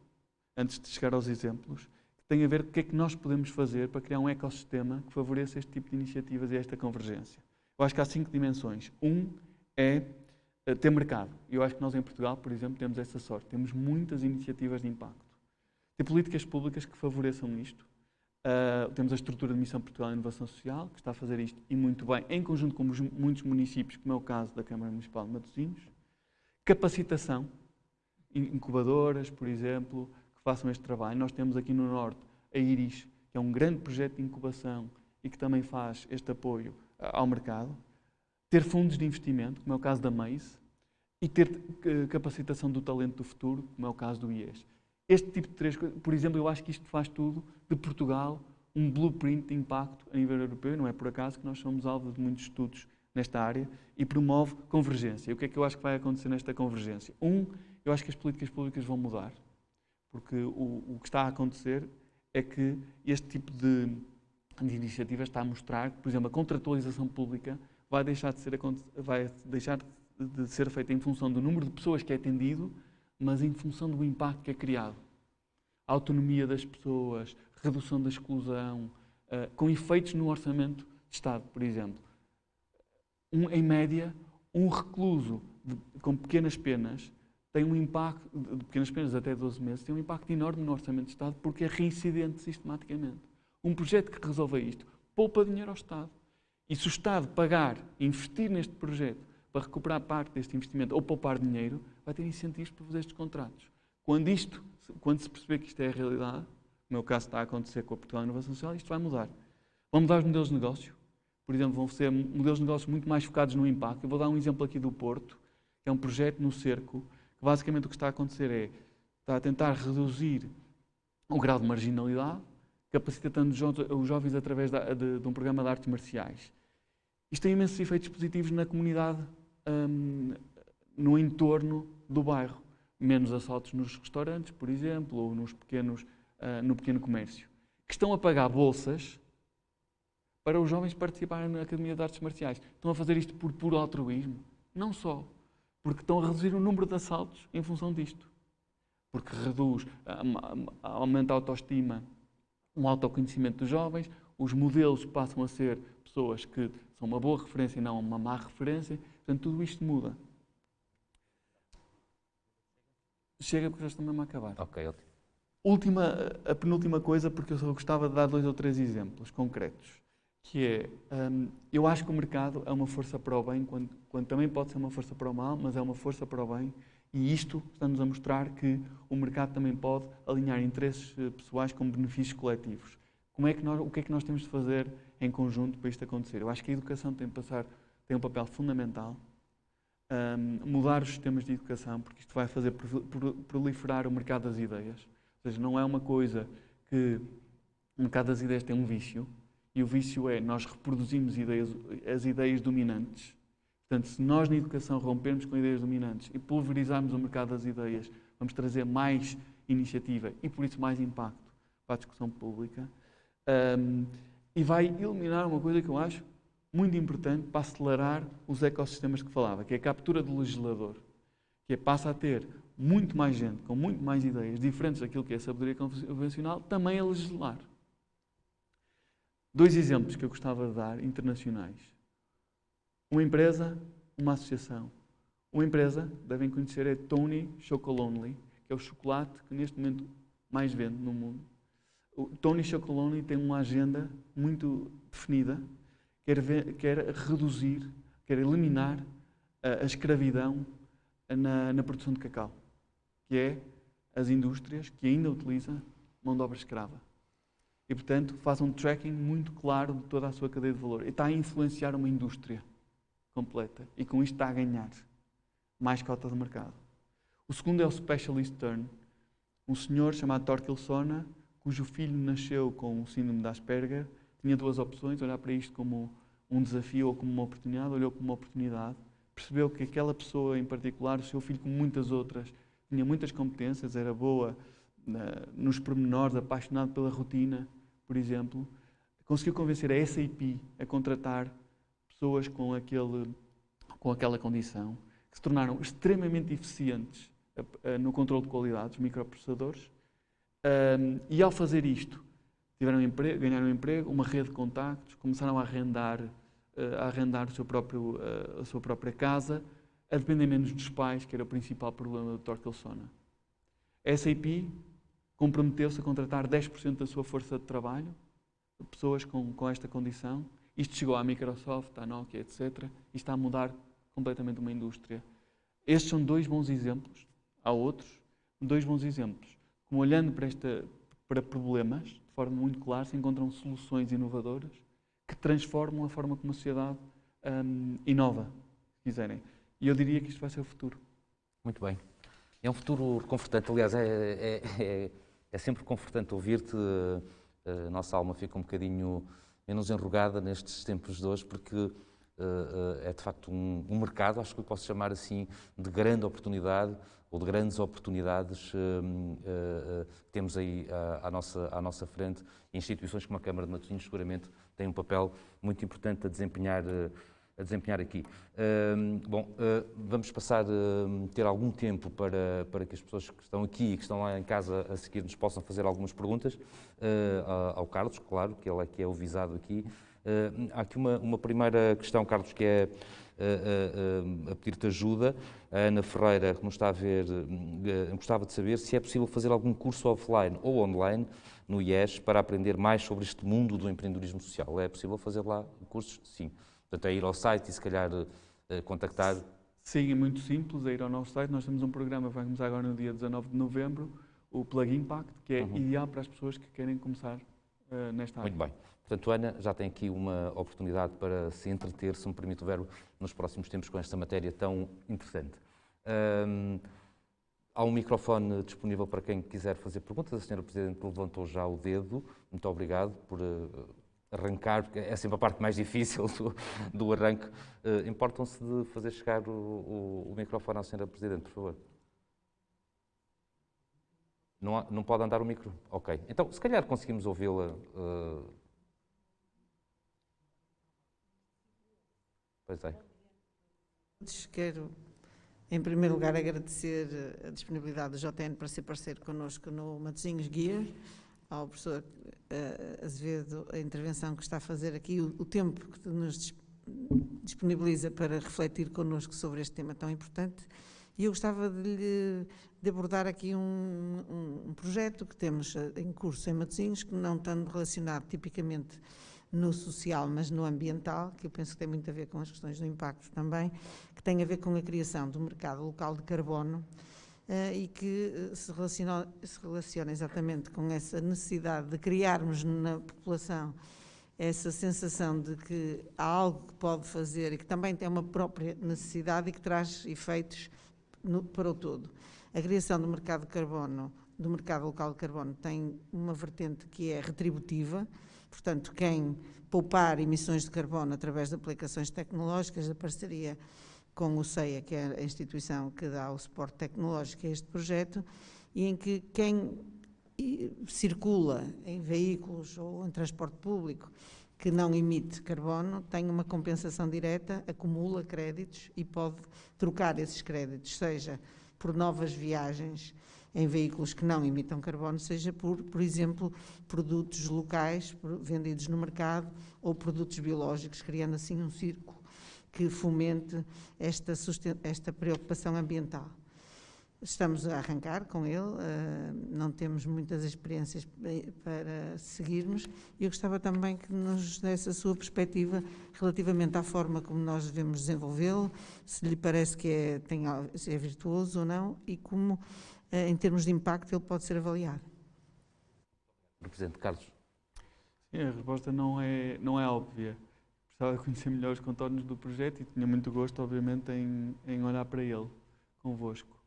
antes de chegar aos exemplos, tem a ver com o que é que nós podemos fazer para criar um ecossistema que favoreça este tipo de iniciativas e esta convergência. Eu acho que há 5 dimensões. É ter mercado. Eu acho que nós em Portugal, por exemplo, temos essa sorte. Temos muitas iniciativas de impacto. Ter políticas públicas que favoreçam isto. Temos a estrutura de Missão Portugal e Inovação Social, que está a fazer isto e muito bem, em conjunto com muitos municípios, como é o caso da Câmara Municipal de Matosinhos. Capacitação. Incubadoras, por exemplo, que façam este trabalho. Nós temos aqui no Norte a IRIS, que é um grande projeto de incubação e que também faz este apoio ao mercado. Ter fundos de investimento, como é o caso da MEIS, e ter capacitação do talento do futuro, como é o caso do IES. Este tipo de 3 coisas, por exemplo, eu acho que isto faz tudo de Portugal um blueprint de impacto a nível europeu. Não é por acaso que nós somos alvo de muitos estudos nesta área e promove convergência. E o que é que eu acho que vai acontecer nesta convergência? Eu acho que as políticas públicas vão mudar, porque o que está a acontecer é que este tipo de iniciativa está a mostrar que, por exemplo, a contratualização pública vai deixar de ser feita em função do número de pessoas que é atendido, mas em função do impacto que é criado. A autonomia das pessoas, redução da exclusão, com efeitos no orçamento de Estado, por exemplo. Em média, um recluso com pequenas penas tem um impacto, de pequenas penas até 12 meses, tem um impacto enorme no orçamento de Estado porque é reincidente sistematicamente. Um projeto que resolva isto poupa dinheiro ao Estado. E se o Estado pagar, investir neste projeto para recuperar parte deste investimento ou poupar dinheiro, vai ter incentivos para fazer estes contratos. Quando se perceber que isto é a realidade, no meu caso está a acontecer com a Portugal Inovação Social, isto vai mudar. Vão mudar os modelos de negócio. Por exemplo, vão ser modelos de negócio muito mais focados no impacto. Eu vou dar um exemplo aqui do Porto, que é um projeto no Cerco, que basicamente o que está a acontecer está a tentar reduzir o grau de marginalidade, capacitando os jovens através de um programa de artes marciais. Isto tem imensos efeitos positivos na comunidade, no entorno do bairro. Menos assaltos nos restaurantes, por exemplo, ou no pequeno comércio. Que estão a pagar bolsas para os jovens participarem na Academia de Artes Marciais. Estão a fazer isto por puro altruísmo? Não só. Porque estão a reduzir o número de assaltos em função disto. Porque reduz, aumenta a autoestima, um autoconhecimento dos jovens, os modelos passam a ser pessoas que são uma boa referência e não uma má referência. Portanto, tudo isto muda. Chega porque já estão mesmo a acabar. Ok, ótimo. A penúltima coisa, porque eu só gostava de dar 2 ou 3 exemplos concretos, que é, eu acho que o mercado é uma força para o bem, quando também pode ser uma força para o mal, mas é uma força para o bem, e isto está-nos a mostrar que o mercado também pode alinhar interesses pessoais com benefícios coletivos. O que é que nós temos de fazer em conjunto para isto acontecer? Eu acho que a educação tem de passar tem um papel fundamental. Mudar os sistemas de educação, porque isto vai fazer proliferar o mercado das ideias. Ou seja, não é uma coisa que o mercado das ideias tem um vício, e o vício é nós reproduzimos as ideias dominantes. Portanto, se nós na educação rompermos com ideias dominantes e pulverizarmos o mercado das ideias, vamos trazer mais iniciativa e, por isso, mais impacto para a discussão pública. E vai eliminar uma coisa que eu acho muito importante para acelerar os ecossistemas que falava, que é a captura do legislador, que passa a ter muito mais gente, com muito mais ideias, diferentes daquilo que é a sabedoria convencional, também a legislar. 2 exemplos que eu gostava de dar, internacionais. Uma empresa, uma associação. Uma empresa, devem conhecer, é Tony Chocolonely, que é o chocolate que neste momento mais vende no mundo. O Tony Chocolonely tem uma agenda muito definida, quer reduzir, quer eliminar a escravidão na produção de cacau, que é as indústrias que ainda utilizam mão de obra escrava. E, portanto, faz um tracking muito claro de toda a sua cadeia de valor. E está a influenciar uma indústria completa. E com isto está a ganhar mais cota de mercado. O segundo é o Specialist Turn. Um senhor chamado Torkel Sona, cujo filho nasceu com o síndrome de Asperger, tinha 2 opções, olhar para isto como um desafio ou como uma oportunidade, olhou como uma oportunidade, percebeu que aquela pessoa em particular, o seu filho como muitas outras, tinha muitas competências, era boa nos pormenores, apaixonado pela rotina, por exemplo, conseguiu convencer a SAP a contratar pessoas com aquela condição, que se tornaram extremamente eficientes no controle de qualidade dos microprocessadores, e ao fazer isto, ganharam um emprego, uma rede de contactos, começaram a arrendar a sua própria casa, a depender menos dos pais, que era o principal problema do Torkel Sona. A SAP comprometeu-se a contratar 10% da sua força de trabalho, pessoas com esta condição. Isto chegou à Microsoft, à Nokia, etc. E está a mudar completamente uma indústria. Estes são 2 bons exemplos. Há outros, 2 bons exemplos. Como olhando para problemas, de forma muito clara, se encontram soluções inovadoras que transformam a forma como a sociedade inova, se quiserem. E eu diria que isto vai ser o futuro. Muito bem. É um futuro reconfortante. Aliás, é sempre confortante ouvir-te. A nossa alma fica um bocadinho menos enrugada nestes tempos de hoje, porque é de facto um mercado, acho que eu posso chamar assim, de grande oportunidade, ou de grandes oportunidades que temos aí à nossa frente. E instituições como a Câmara de Matosinhos seguramente têm um papel muito importante a desempenhar aqui. Vamos passar a ter algum tempo para que as pessoas que estão aqui e que estão lá em casa a seguir nos possam fazer algumas perguntas ao Carlos, claro, que ele é que é o visado aqui. Há aqui uma primeira questão, Carlos, que é a pedir-te ajuda. A Ana Ferreira, que nos está a ver, gostava de saber se é possível fazer algum curso offline ou online no IES para aprender mais sobre este mundo do empreendedorismo social. É possível fazer lá cursos? Sim. Portanto, é ir ao site e se calhar contactar. Sim, é muito simples, é ir ao nosso site. Nós temos um programa que vai começar agora no dia 19 de novembro, o Plug Impact, que é ideal para as pessoas que querem começar nesta área. Muito bem. Portanto, Ana já tem aqui uma oportunidade para se entreter, se me permite o verbo, nos próximos tempos com esta matéria tão interessante. Há um microfone disponível para quem quiser fazer perguntas. A Sra. Presidente levantou já o dedo. Muito obrigado por arrancar, porque é sempre a parte mais difícil do arranque. Importam-se de fazer chegar o microfone à Sra. Presidente, por favor. Não pode andar o micro? Ok. Então, se calhar conseguimos ouvi-la. Pois é. Quero, em primeiro lugar, agradecer a disponibilidade do JN para ser parceiro connosco no Matosinhos Gear, ao professor Azevedo, a intervenção que está a fazer aqui, o tempo que nos disponibiliza para refletir connosco sobre este tema tão importante. E eu gostava de abordar aqui um projeto que temos em curso em Matosinhos, que não estando relacionado tipicamente no social, mas no ambiental, que eu penso que tem muito a ver com as questões do impacto também, que tem a ver com a criação do mercado local de carbono e que se relaciona exatamente com essa necessidade de criarmos na população essa sensação de que há algo que pode fazer e que também tem uma própria necessidade e que traz efeitos para o todo. A criação do mercado de carbono, do mercado local de carbono, tem uma vertente que é retributiva, portanto, quem poupar emissões de carbono através de aplicações tecnológicas, da parceria com o CEA, que é a instituição que dá o suporte tecnológico a este projeto, e em que quem circula em veículos ou em transporte público que não emite carbono tem uma compensação direta, acumula créditos e pode trocar esses créditos, seja por novas viagens em veículos que não emitam carbono, seja por exemplo, produtos locais vendidos no mercado ou produtos biológicos, criando assim um círculo que fomente esta preocupação ambiental. Estamos a arrancar com ele, não temos muitas experiências para seguirmos e eu gostava também que nos desse a sua perspectiva relativamente à forma como nós devemos desenvolvê-lo, se lhe parece que é virtuoso ou não e como, em termos de impacto, ele pode ser avaliado. Representante Carlos. Sim, a resposta não é óbvia. Precisava de conhecer melhor os contornos do projeto e tinha muito gosto, obviamente, em olhar para ele convosco,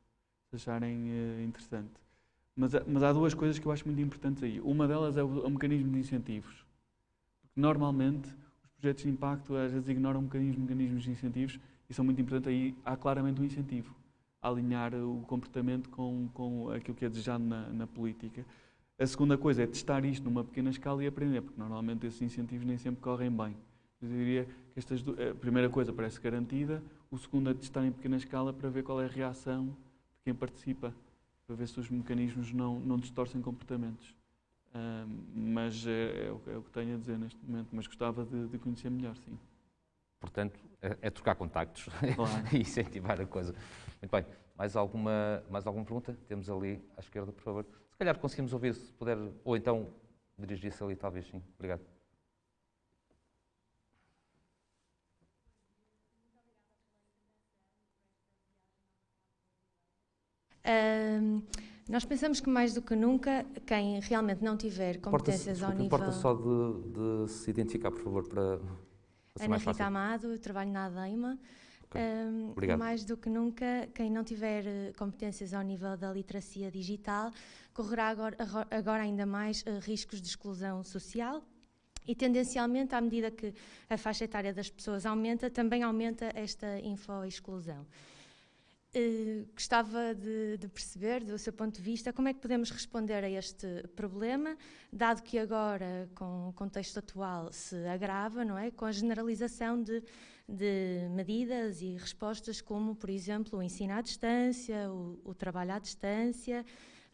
se acharem interessante. Mas há duas coisas que eu acho muito importantes aí. Uma delas é o mecanismo de incentivos. Porque normalmente os projetos de impacto às vezes ignoram um bocadinho os mecanismos de incentivos e são muito importantes. Aí há claramente um incentivo a alinhar o comportamento com aquilo que é desejado na política. A segunda coisa é testar isto numa pequena escala e aprender, porque normalmente esses incentivos nem sempre correm bem. Eu diria que a primeira coisa parece garantida, o segundo é testar em pequena escala para ver qual é a reação de quem participa, para ver se os mecanismos não distorcem comportamentos. Mas é o que tenho a dizer neste momento, mas gostava de conhecer melhor, sim. Portanto, é trocar contactos Claro. e incentivar a coisa. Muito bem. Mais alguma pergunta? Temos ali à esquerda, por favor. Se calhar conseguimos ouvir, se puder, ou então dirigir-se ali, talvez sim. Obrigado. Nós pensamos que mais do que nunca, quem realmente não tiver competências ao nível... Importa só de se identificar, por favor, para ser Ana mais Rita fácil. Amado, eu trabalho na ADEIMA. Okay. Obrigado. Mais do que nunca, quem não tiver competências ao nível da literacia digital correrá agora ainda mais riscos de exclusão social e, tendencialmente, à medida que a faixa etária das pessoas aumenta, também aumenta esta infoexclusão. Gostava de perceber, do seu ponto de vista, como é que podemos responder a este problema, dado que agora, com o contexto atual, se agrava, não é? Com a generalização de medidas e respostas como, por exemplo, o ensino à distância, o trabalho à distância,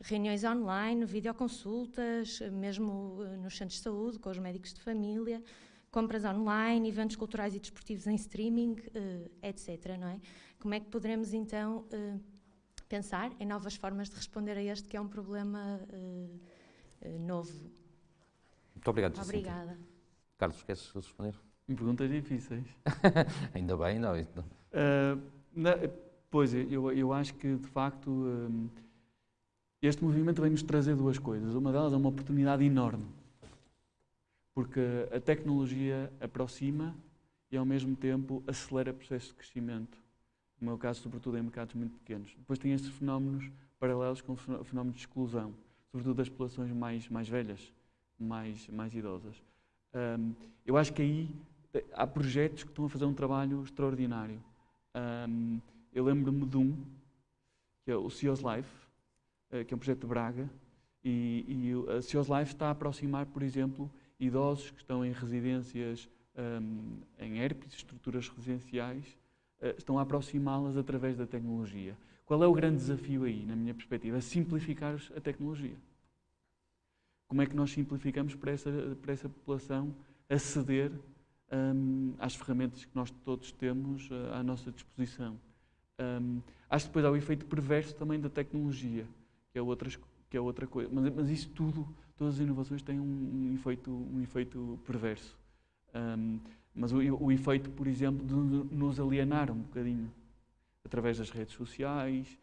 reuniões online, videoconsultas, mesmo nos centros de saúde, com os médicos de família, compras online, eventos culturais e desportivos em streaming, etc. Não é? Como é que poderemos, então, pensar em novas formas de responder a este que é um problema novo? Muito obrigado, Jacinta. Obrigada. Carlos, queres responder? Perguntas difíceis. Ainda bem, não. Pois, eu acho que, de facto, este movimento vem-nos trazer duas coisas. Uma delas é uma oportunidade enorme, porque a tecnologia aproxima e, ao mesmo tempo, acelera processos de crescimento. No meu caso, sobretudo em mercados muito pequenos. Depois tem estes fenómenos paralelos com fenómenos de exclusão, sobretudo das populações mais velhas, mais idosas. Eu acho que aí há projetos que estão a fazer um trabalho extraordinário. Eu lembro-me de um, que é o CEO's Life, que é um projeto de Braga, e a CEO's Life está a aproximar, por exemplo, idosos que estão em residências, em ERPs, estruturas residenciais, estão a aproximá-las através da tecnologia. Qual é o grande desafio aí, na minha perspectiva? É simplificar a tecnologia. Como é que nós simplificamos para essa população aceder às ferramentas que nós todos temos à nossa disposição? Acho que depois há o efeito perverso também da tecnologia, que é outra coisa. Mas isso tudo, todas as inovações têm um efeito perverso. Mas o efeito, por exemplo, de nos alienar um bocadinho através das redes sociais,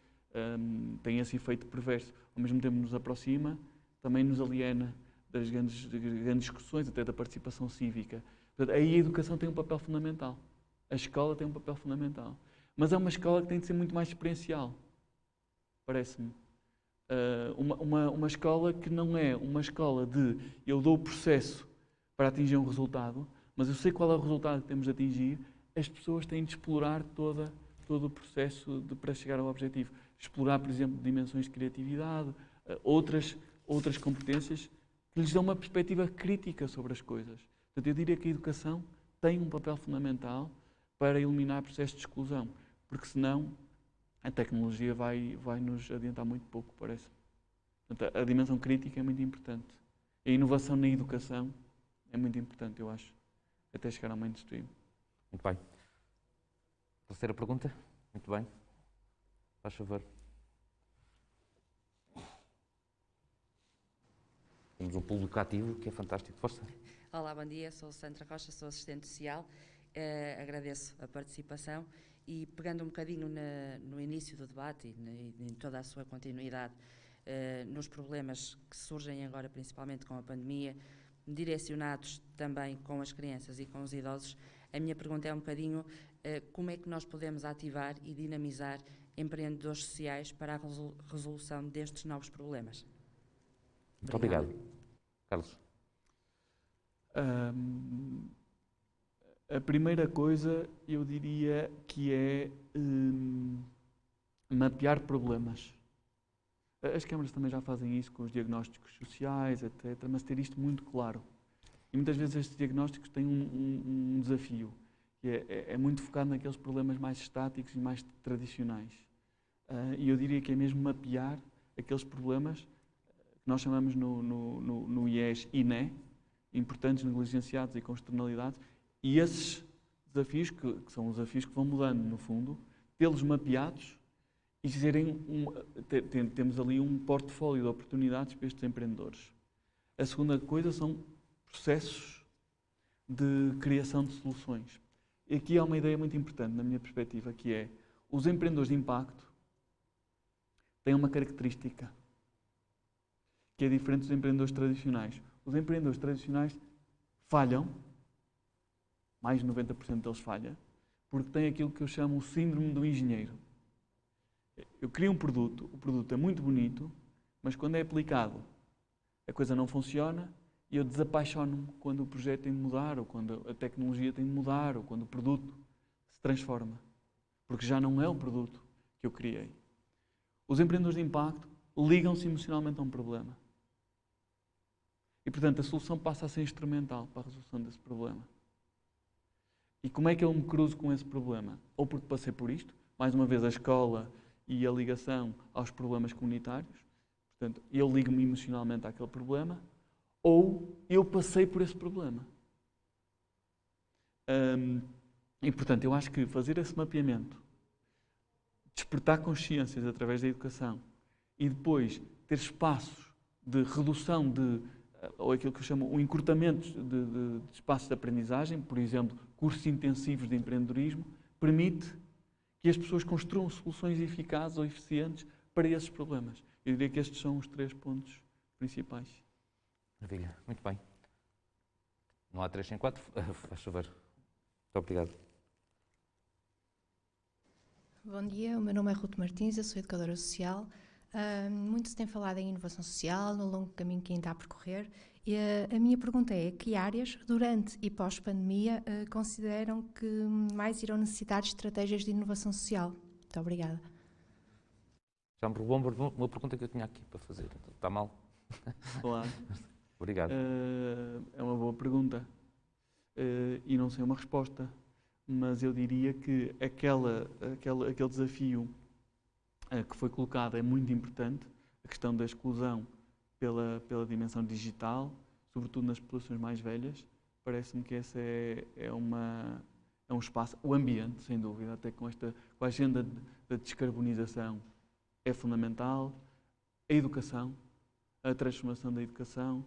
tem esse efeito perverso. Ao mesmo tempo nos aproxima, também nos aliena das grandes discussões, até da participação cívica. Portanto, aí a educação tem um papel fundamental. A escola tem um papel fundamental. Mas é uma escola que tem de ser muito mais experiencial, parece-me. Uma escola que não é uma escola de eu dou o processo para atingir um resultado, mas eu sei qual é o resultado que temos de atingir, as pessoas têm de explorar todo o processo para chegar ao objetivo. Explorar, por exemplo, dimensões de criatividade, outras competências que lhes dão uma perspectiva crítica sobre as coisas. Portanto, eu diria que a educação tem um papel fundamental para eliminar processos de exclusão, porque senão a tecnologia vai nos adiantar muito pouco, parece. Portanto, a dimensão crítica é muito importante. A inovação na educação é muito importante, eu acho, até chegar ao mainstream. Muito bem. Terceira pergunta? Muito bem. Faz favor. Temos um público ativo, que é fantástico. Força. Olá, bom dia. Sou Sandra Rocha, sou assistente social. Agradeço a participação e, pegando um bocadinho no início do debate e em toda a sua continuidade, nos problemas que surgem agora, principalmente com a pandemia, direcionados também com as crianças e com os idosos, a minha pergunta é um bocadinho como é que nós podemos ativar e dinamizar empreendedores sociais para a resolução destes novos problemas. Muito obrigado. Carlos. A primeira coisa, eu diria que é mapear problemas. As câmaras também já fazem isso com os diagnósticos sociais, etc., mas ter isto muito claro. E muitas vezes estes diagnósticos têm um desafio, que é muito focado naqueles problemas mais estáticos e mais tradicionais. E eu diria que é mesmo mapear aqueles problemas que nós chamamos no IES INE, importantes, negligenciados e com externalidades, e esses desafios, que são os desafios que vão mudando, no fundo, tê-los mapeados e temos ali um portfólio de oportunidades para estes empreendedores. A segunda coisa são processos de criação de soluções. E aqui há uma ideia muito importante, na minha perspectiva, que é os empreendedores de impacto têm uma característica que é diferente dos empreendedores tradicionais. Os empreendedores tradicionais falham, mais de 90% deles falham, porque têm aquilo que eu chamo o síndrome do engenheiro. Eu crio um produto, o produto é muito bonito, mas quando é aplicado a coisa não funciona e eu desapaixono-me quando o projeto tem de mudar, ou quando a tecnologia tem de mudar, ou quando o produto se transforma, porque já não é o produto que eu criei. Os empreendedores de impacto ligam-se emocionalmente a um problema. E, portanto, a solução passa a ser instrumental para a resolução desse problema. E como é que eu me cruzo com esse problema? Ou porque passei por isto, mais uma vez a escola e a ligação aos problemas comunitários, portanto, eu ligo-me emocionalmente àquele problema, ou eu passei por esse problema. E, portanto, eu acho que fazer esse mapeamento, despertar consciências através da educação e depois ter espaços de redução ou aquilo que eu chamo o encurtamento de espaços de aprendizagem, por exemplo, cursos intensivos de empreendedorismo, permite que as pessoas construam soluções eficazes ou eficientes para esses problemas. Eu diria que estes são os 3 pontos principais. Maravilha, muito bem. Não há 3 sem 4? Faz favor. Muito obrigado. Bom dia, o meu nome é Ruth Martins, eu sou educadora social. Muito se tem falado em inovação social, no longo caminho que ainda há a percorrer. E a minha pergunta é: que áreas, durante e pós-pandemia, consideram que mais irão necessitar de estratégias de inovação social? Muito obrigada. Já me roubou uma pergunta que eu tinha aqui para fazer. Está mal? Claro. Obrigado. É uma boa pergunta. E não sei uma resposta. Mas eu diria que aquele desafio que foi colocado é muito importante, a questão da exclusão pela dimensão digital, sobretudo nas populações mais velhas. Parece-me que esse é um espaço, o ambiente, sem dúvida, até com a agenda da descarbonização é fundamental, a educação, a transformação da educação.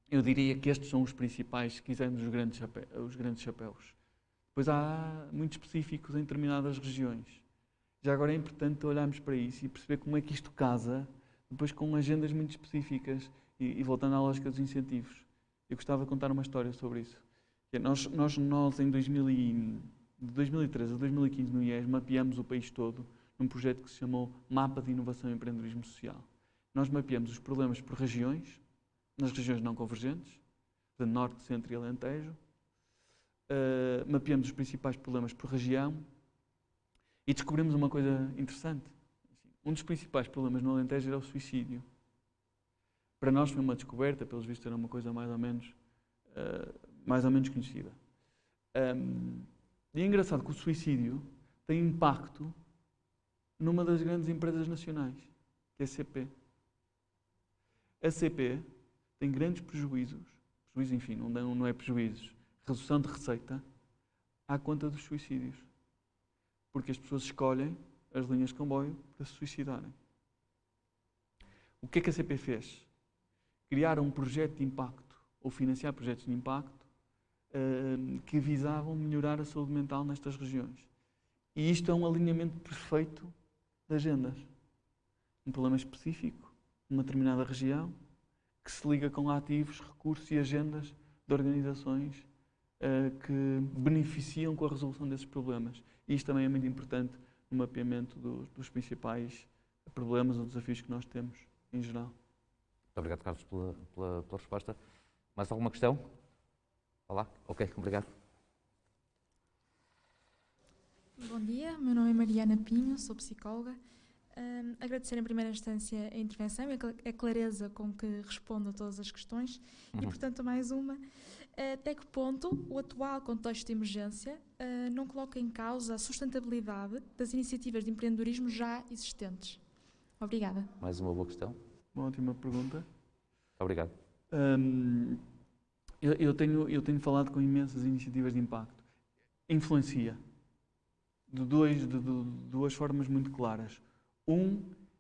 Eu diria que estes são os principais, se quisermos, os grandes chapéus. Depois há muito específicos em determinadas regiões. Já agora é importante olharmos para isso e perceber como é que isto casa depois com agendas muito específicas. E voltando à lógica dos incentivos, eu gostava de contar uma história sobre isso. Nós em 2013 a 2015 no IES mapeamos o país todo num projeto que se chamou Mapa de Inovação e Empreendedorismo Social. Nós mapeamos os problemas por regiões, nas regiões não convergentes, de Norte, Centro e Alentejo. Mapeamos os principais problemas por região e descobrimos uma coisa interessante. Um dos principais problemas no Alentejo era o suicídio. Para nós foi uma descoberta, pelos vistos era uma coisa mais ou menos conhecida. E é engraçado que o suicídio tem impacto numa das grandes empresas nacionais, que é a CP. A CP tem grandes prejuízos, enfim, não é prejuízos, redução de receita à conta dos suicídios. Porque as pessoas escolhem as linhas de comboio para se suicidarem. O que é que a CP fez? Criar um projeto de impacto, ou financiar projetos de impacto, que visavam melhorar a saúde mental nestas regiões. E isto é um alinhamento perfeito de agendas. Um problema específico, numa determinada região, que se liga com ativos, recursos e agendas de organizações que beneficiam com a resolução desses problemas. E isto também é muito importante no mapeamento dos principais problemas ou desafios que nós temos em geral. Muito obrigado, Carlos, pela resposta. Mais alguma questão? Olá? Ok, obrigado. Bom dia, meu nome é Mariana Pinho, sou psicóloga. Agradecer em primeira instância a intervenção e a clareza com que responde a todas as questões e, portanto, mais uma. Até que ponto o atual contexto de emergência não coloca em causa a sustentabilidade das iniciativas de empreendedorismo já existentes? Obrigada. Mais uma boa questão. Uma ótima pergunta. Obrigado. Eu tenho falado com imensas iniciativas de impacto. Influencia de duas formas muito claras.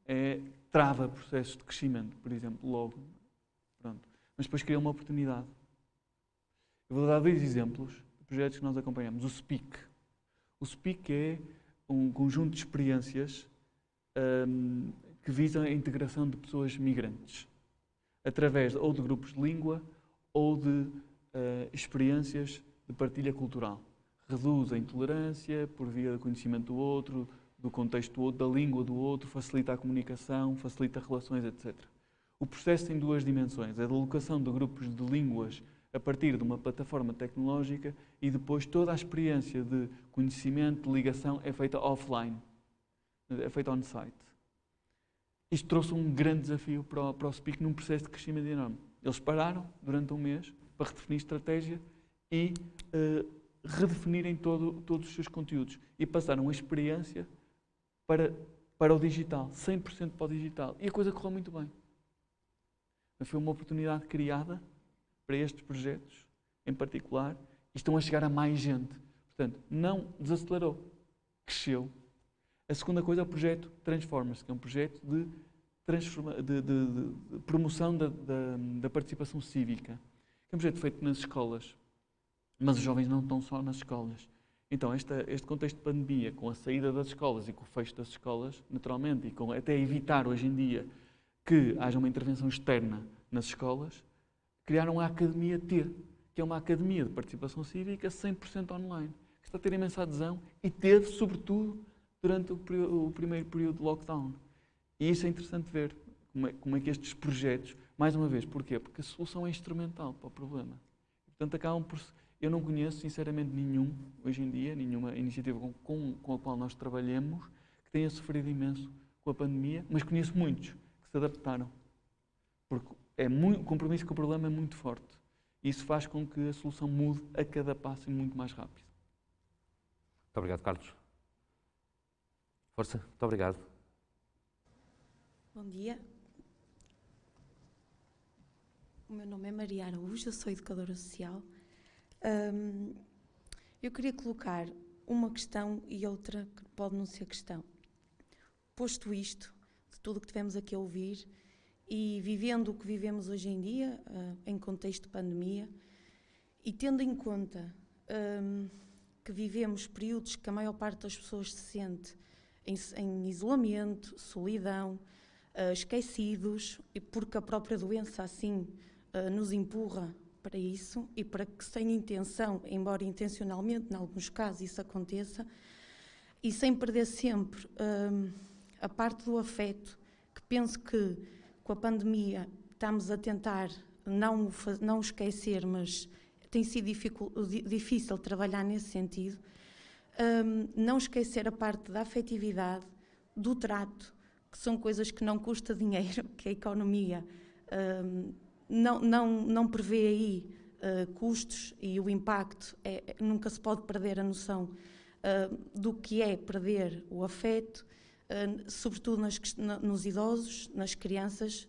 É trava processos de crescimento, por exemplo, logo. Pronto. Mas depois cria uma oportunidade. Eu vou dar 2 exemplos de projetos que nós acompanhamos. O SPEAK. O SPEAK é um conjunto de experiências que visam a integração de pessoas migrantes, através ou de grupos de língua ou de experiências de partilha cultural. Reduz a intolerância por via do conhecimento do outro, do contexto do outro, da língua do outro, facilita a comunicação, facilita relações, etc. O processo tem 2 dimensões. A de alocação de grupos de línguas a partir de uma plataforma tecnológica e depois toda a experiência de conhecimento, de ligação é feita offline, é feita on-site. Isto trouxe um grande desafio para o SPEAK num processo de crescimento enorme. Eles pararam durante um mês para redefinir estratégia e redefinirem todos os seus conteúdos e passaram a experiência para o digital, 100% para o digital. E a coisa correu muito bem. Foi uma oportunidade criada para estes projetos, em particular, e estão a chegar a mais gente. Portanto, não desacelerou, cresceu. A segunda coisa é o projeto Transformers, que é um projeto de promoção da participação cívica. É um projeto feito nas escolas, mas os jovens não estão só nas escolas. Então, este contexto de pandemia, com a saída das escolas e com o fecho das escolas, naturalmente, e com até evitar hoje em dia que haja uma intervenção externa nas escolas, criaram a Academia T, que é uma academia de participação cívica 100% online, que está a ter imensa adesão e teve, sobretudo, durante o primeiro período de lockdown. E isso é interessante ver, como é que estes projetos, mais uma vez, porquê? Porque a solução é instrumental para o problema. Portanto, acabam por... Eu não conheço, sinceramente, hoje em dia, nenhuma iniciativa com a qual nós trabalhemos que tenha sofrido imenso com a pandemia, mas conheço muitos que se adaptaram. Porque o compromisso com o problema é muito forte. Isso faz com que a solução mude a cada passo e muito mais rápido. Muito obrigado, Carlos. Força, muito obrigado. Bom dia. O meu nome é Maria Araújo, eu sou educadora social. Eu queria colocar uma questão e outra que pode não ser questão. Posto isto, de tudo o que tivemos aqui a ouvir, e vivendo o que vivemos hoje em dia, em contexto de pandemia, e tendo em conta que vivemos períodos que a maior parte das pessoas se sente em isolamento, solidão, esquecidos, e porque a própria doença assim nos empurra para isso e para que sem intenção, embora intencionalmente, em alguns casos isso aconteça, e sem perder sempre a parte do afeto, que penso que com a pandemia estamos a tentar não esquecer, mas tem sido difícil trabalhar nesse sentido, não esquecer a parte da afetividade, do trato, que são coisas que não custa dinheiro, que a economia não prevê aí custos, e o impacto nunca se pode perder a noção do que é perder o afeto, sobretudo nos idosos, nas crianças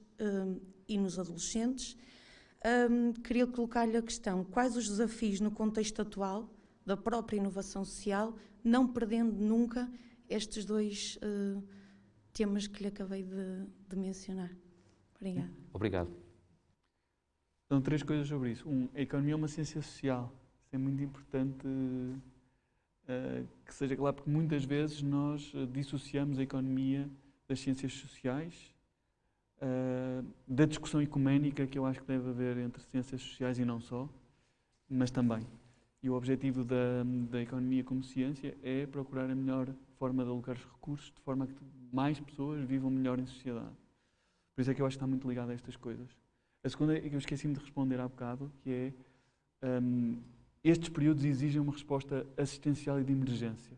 e nos adolescentes. Queria colocar-lhe a questão: quais os desafios no contexto atual da própria inovação social, não perdendo nunca estes dois temas que lhe acabei de mencionar? Obrigada. Obrigado. São 3 coisas sobre isso. A economia é uma ciência social. Isso é muito importante que seja claro, porque muitas vezes nós dissociamos a economia das ciências sociais, da discussão ecuménica que eu acho que deve haver entre ciências sociais e não só, mas também. E o objetivo da economia como ciência é procurar a melhor forma de alocar os recursos, de forma a que mais pessoas vivam melhor em sociedade. Por isso é que eu acho que está muito ligado a estas coisas. A segunda é que eu esqueci-me de responder há bocado, que é estes períodos exigem uma resposta assistencial e de emergência.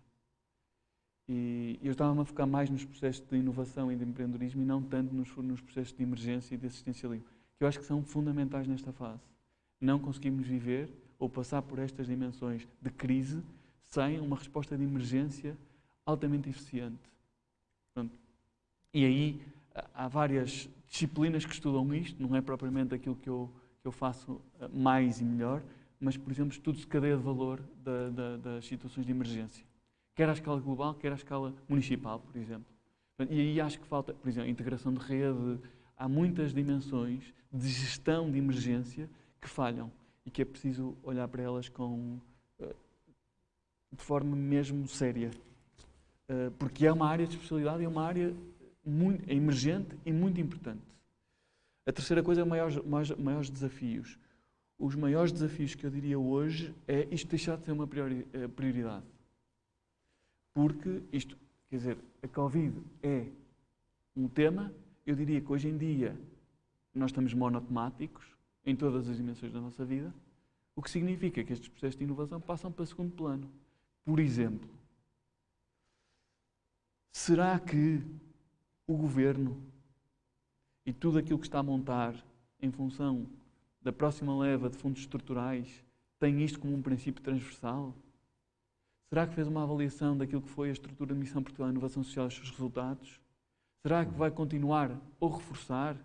E eu estava-me a focar mais nos processos de inovação e de empreendedorismo e não tanto nos processos de emergência e de assistencialismo, que eu acho que são fundamentais nesta fase. Não conseguimos viver ou passar por estas dimensões de crise sem uma resposta de emergência altamente eficiente. Pronto. E aí há várias disciplinas que estudam isto, não é propriamente aquilo que eu faço mais e melhor, mas, por exemplo, estudos de cadeia de valor das situações de emergência. Quer à escala global, quer à escala municipal, por exemplo. E aí acho que falta, por exemplo, integração de rede. Há muitas dimensões de gestão de emergência que falham e que é preciso olhar para elas de forma mesmo séria. Porque é uma área de especialidade e é uma área muito emergente e muito importante. A terceira coisa é maiores desafios. Os maiores desafios que eu diria hoje é isto deixar de ser uma prioridade. Porque isto, quer dizer, a Covid é um tema, eu diria que hoje em dia nós estamos monotemáticos em todas as dimensões da nossa vida, o que significa que estes processos de inovação passam para segundo plano. Por exemplo, será que o Governo e tudo aquilo que está a montar em função da próxima leva de fundos estruturais tem isto como um princípio transversal? Será que fez uma avaliação daquilo que foi a estrutura de Missão Portugal e Inovação Social e os seus resultados? Será que vai continuar ou reforçar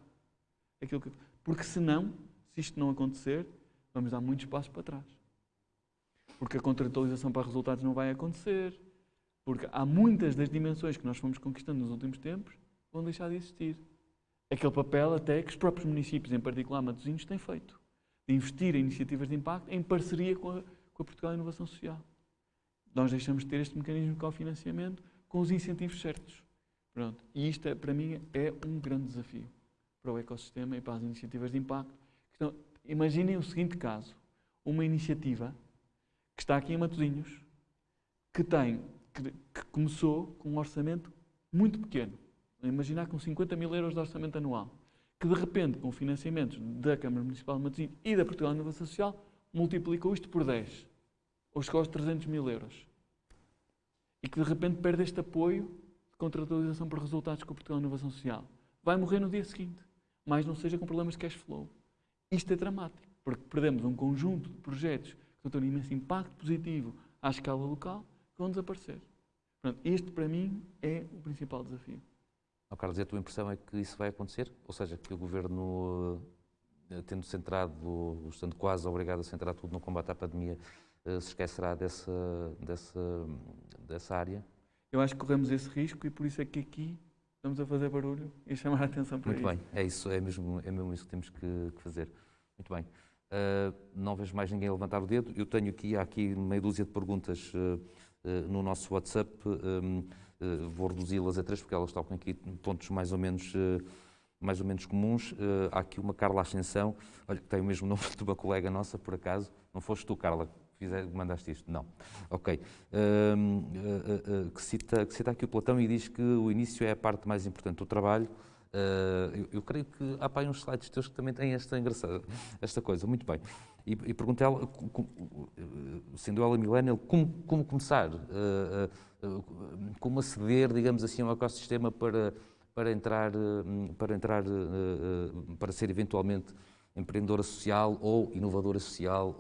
aquilo que... Porque senão, se isto não acontecer, vamos dar muitos passos para trás. Porque a contratualização para resultados não vai acontecer, porque há muitas das dimensões que nós fomos conquistando nos últimos tempos vão deixar de existir. Aquele papel até que os próprios municípios, em particular Matosinhos, têm feito, de investir em iniciativas de impacto em parceria com a Portugal e Inovação Social. Nós deixamos de ter este mecanismo de cofinanciamento com os incentivos certos. Pronto. E isto, para mim, é um grande desafio para o ecossistema e para as iniciativas de impacto. Imaginem o seguinte caso: uma iniciativa que está aqui em Matosinhos, que começou com um orçamento muito pequeno. Imaginar com 50 mil euros de orçamento anual, que de repente, com financiamentos da Câmara Municipal de Matosinhos e da Portugal e Inovação Social, multiplicou isto por 10, ou chegou aos 300 mil euros. E que de repente perde este apoio de contratualização por resultados com a Portugal e Inovação Social. Vai morrer no dia seguinte, mas não seja com problemas de cash flow. Isto é dramático, porque perdemos um conjunto de projetos que vão ter um imenso impacto positivo à escala local, que vão desaparecer. Portanto, este, para mim, é o principal desafio. Carlos, e a tua impressão é que isso vai acontecer? Ou seja, que o Governo, estando quase obrigado a centrar tudo no combate à pandemia, se esquecerá dessa área? Eu acho que corremos esse risco e por isso é que aqui estamos a fazer barulho e chamar a atenção para isso. Muito bem, é isso, é mesmo isso que temos que fazer. Muito bem. Não vejo mais ninguém levantar o dedo. Eu tenho aqui meia dúzia de perguntas no nosso WhatsApp. vou reduzi-las a 3 porque elas tocam aqui pontos mais ou menos comuns. Há aqui uma Carla Ascensão, olha, que tem o mesmo nome de uma colega nossa, por acaso. Não foste tu, Carla, que mandaste isto? Não. Ok. Que cita aqui o Platão e diz que o início é a parte mais importante do trabalho. Eu creio que há uns slides teus que também têm esta coisa. Muito bem. E pergunto a ela, sendo ela millennial, como começar? Como aceder, digamos assim, ao ecossistema para ser eventualmente empreendedora social ou inovadora social,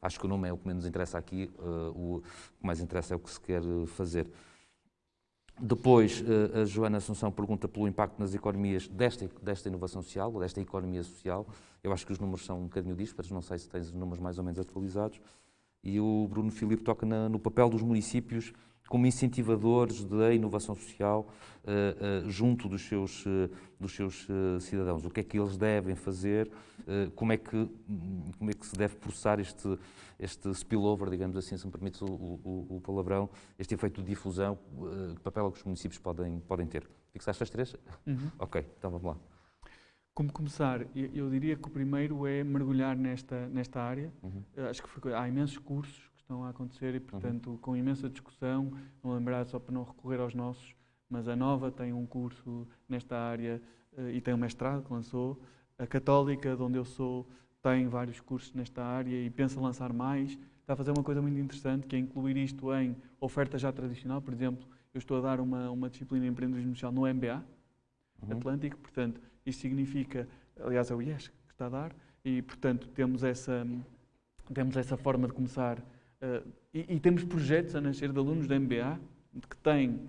acho que o nome é o que menos interessa aqui, o que mais interessa é o que se quer fazer. Depois, a Joana Assunção pergunta pelo impacto nas economias desta inovação social, desta economia social. Eu acho que os números são um bocadinho díspares, não sei se tens os números mais ou menos atualizados. E o Bruno Filipe toca no papel dos municípios como incentivadores da inovação social junto dos seus cidadãos. O que é que eles devem fazer, como é que se deve processar este spillover, digamos assim, se me permites o palavrão, este efeito de difusão, que papel é que os municípios podem ter. Fixaste as 3? Ok, então vamos lá. Como começar? Eu diria que o primeiro é mergulhar nesta área. Acho que há imensos cursos estão a acontecer e, portanto, com imensa discussão, não lembrar só para não recorrer aos nossos, mas a Nova tem um curso nesta área e tem um mestrado que lançou. A Católica, de onde eu sou, tem vários cursos nesta área e pensa lançar mais. Está a fazer uma coisa muito interessante, que é incluir isto em oferta já tradicional. Por exemplo, eu estou a dar uma disciplina de empreendedorismo social no MBA Atlântico, portanto, isto significa, aliás, é o IES que está a dar, e, portanto, temos essa forma de começar. E temos projetos a nascer de alunos da MBA que têm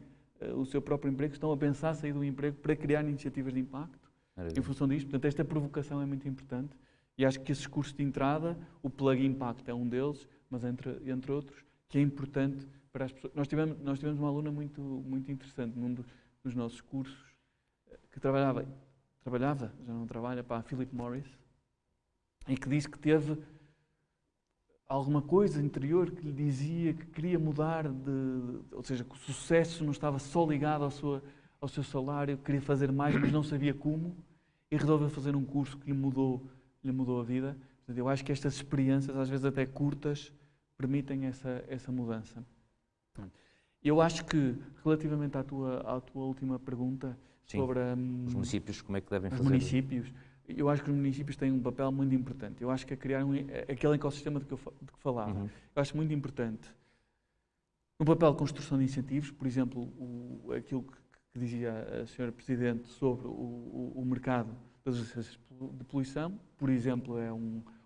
o seu próprio emprego, estão a pensar sair do emprego para criar iniciativas de impacto em função disto. Portanto, esta provocação é muito importante e acho que esses cursos de entrada, o Plug Impact é um deles, mas entre outros, que é importante para as pessoas. Nós tivemos uma aluna muito interessante num dos nossos cursos que trabalhava, já não trabalha, para a Philip Morris, e que disse que teve alguma coisa interior que lhe dizia que queria mudar, ou seja, que o sucesso não estava só ligado ao seu salário, queria fazer mais, mas não sabia como, e resolveu fazer um curso que lhe mudou a vida. Portanto, eu acho que estas experiências, às vezes até curtas, permitem essa mudança. Eu acho que, relativamente à tua última pergunta, sobre os municípios, como é que devem fazer? Os municípios. Eu acho que os municípios têm um papel muito importante. Eu acho que é criar aquele ecossistema de que falava. Eu acho muito importante. No papel de construção de incentivos, por exemplo, aquilo que dizia a Sra. Presidente sobre o mercado das licenças de poluição, por exemplo, é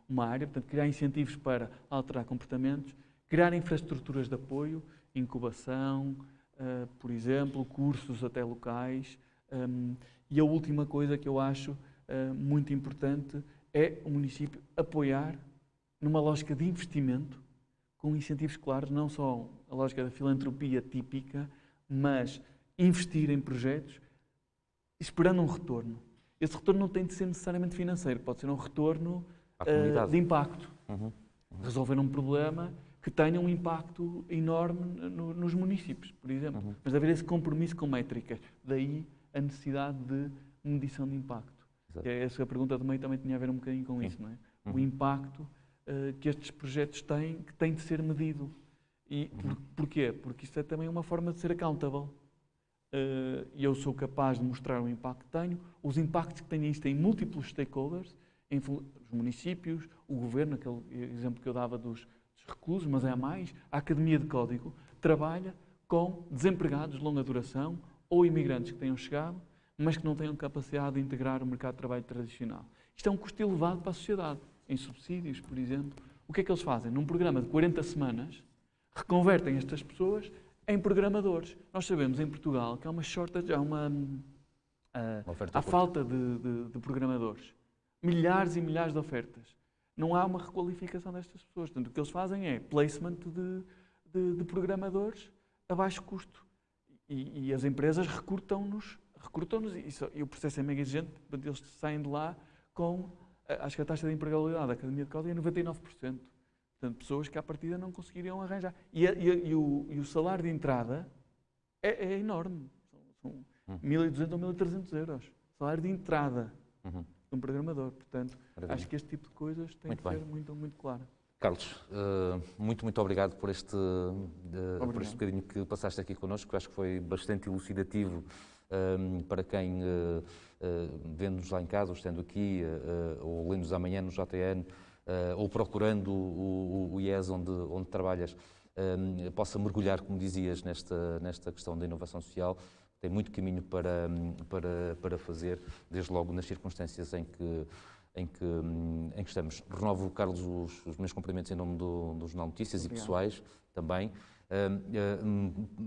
uma área. Portanto, criar incentivos para alterar comportamentos, criar infraestruturas de apoio, incubação, por exemplo, cursos até locais. E a última coisa que eu acho muito importante é o município apoiar numa lógica de investimento com incentivos claros, não só a lógica da filantropia típica, mas investir em projetos esperando um retorno. Esse retorno não tem de ser necessariamente financeiro, pode ser um retorno de impacto. Resolver um problema que tenha um impacto enorme nos municípios, por exemplo. Mas haver esse compromisso com métricas. Daí a necessidade de medição de impacto. Essa pergunta do meio também tinha a ver um bocadinho com isso, não é? O impacto que estes projetos têm, que tem de ser medido. E porquê? Porque isto é também uma forma de ser accountable. E eu sou capaz de mostrar o impacto que tenho, os impactos que tenho isto em múltiplos stakeholders, os municípios, o governo, aquele exemplo que eu dava dos reclusos, mas é mais, a Academia de Código trabalha com desempregados de longa duração ou imigrantes que tenham chegado, mas que não tenham capacidade de integrar o mercado de trabalho tradicional. Isto é um custo elevado para a sociedade. Em subsídios, por exemplo. O que é que eles fazem? Num programa de 40 semanas, reconvertem estas pessoas em programadores. Nós sabemos em Portugal que há uma shortage, há falta de programadores. Milhares e milhares de ofertas. Não há uma requalificação destas pessoas. Portanto, o que eles fazem é placement de programadores a baixo custo. E as empresas recrutam-nos e o processo é mega exigente, portanto, eles saem de lá com, acho que a taxa de empregabilidade da Academia de Código é 99%. Portanto, pessoas que à partida não conseguiriam arranjar. E o salário de entrada é enorme. São 1.200 ou 1.300 euros. Salário de entrada de um programador. Portanto, acho que este tipo de coisas tem que ser muito claro. Carlos, muito obrigado por este bocadinho que passaste aqui connosco, que acho que foi bastante elucidativo para quem vê-nos lá em casa, ou estando aqui, ou lendo-nos amanhã no JN, ou procurando o IES onde trabalhas, possa mergulhar, como dizias, nesta questão da inovação social. Tem muito caminho para fazer, desde logo nas circunstâncias em que estamos. Renovo, Carlos, os meus cumprimentos em nome do Jornal Notícias. Obrigado. E pessoais também.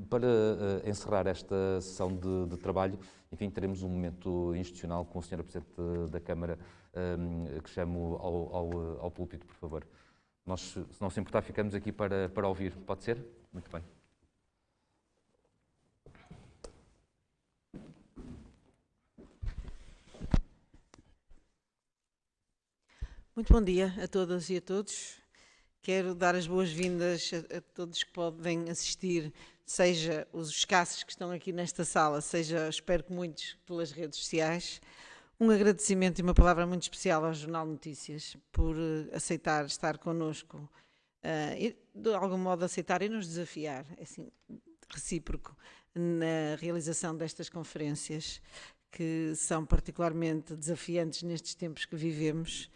Para encerrar esta sessão de trabalho, enfim, teremos um momento institucional com o Sr. Presidente da Câmara, que chamo ao púlpito, por favor. Nós, se não se importar, ficamos aqui para ouvir. Pode ser? Muito bem. Muito bom dia a todas e a todos. Quero dar as boas-vindas a todos que podem assistir, seja os escassos que estão aqui nesta sala, seja, espero que muitos, pelas redes sociais. Um agradecimento e uma palavra muito especial ao Jornal Notícias por aceitar estar connosco e, de algum modo, aceitar e nos desafiar, assim, recíproco, na realização destas conferências, que são particularmente desafiantes nestes tempos que vivemos.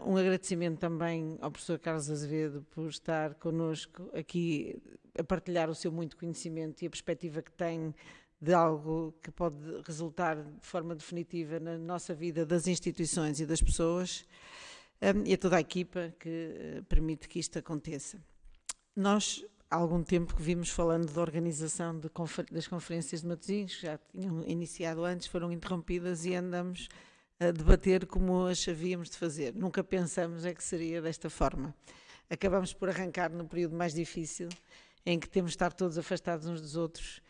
Um agradecimento também ao professor Carlos Azevedo por estar connosco aqui a partilhar o seu muito conhecimento e a perspectiva que tem de algo que pode resultar de forma definitiva na nossa vida das instituições e das pessoas, e a toda a equipa que permite que isto aconteça. Nós, há algum tempo que vimos falando da organização das conferências de Matosinhos, que já tinham iniciado antes, foram interrompidas e andamos a debater como as havíamos de fazer. Nunca pensamos que seria desta forma. Acabamos por arrancar no período mais difícil, em que temos de estar todos afastados uns dos outros,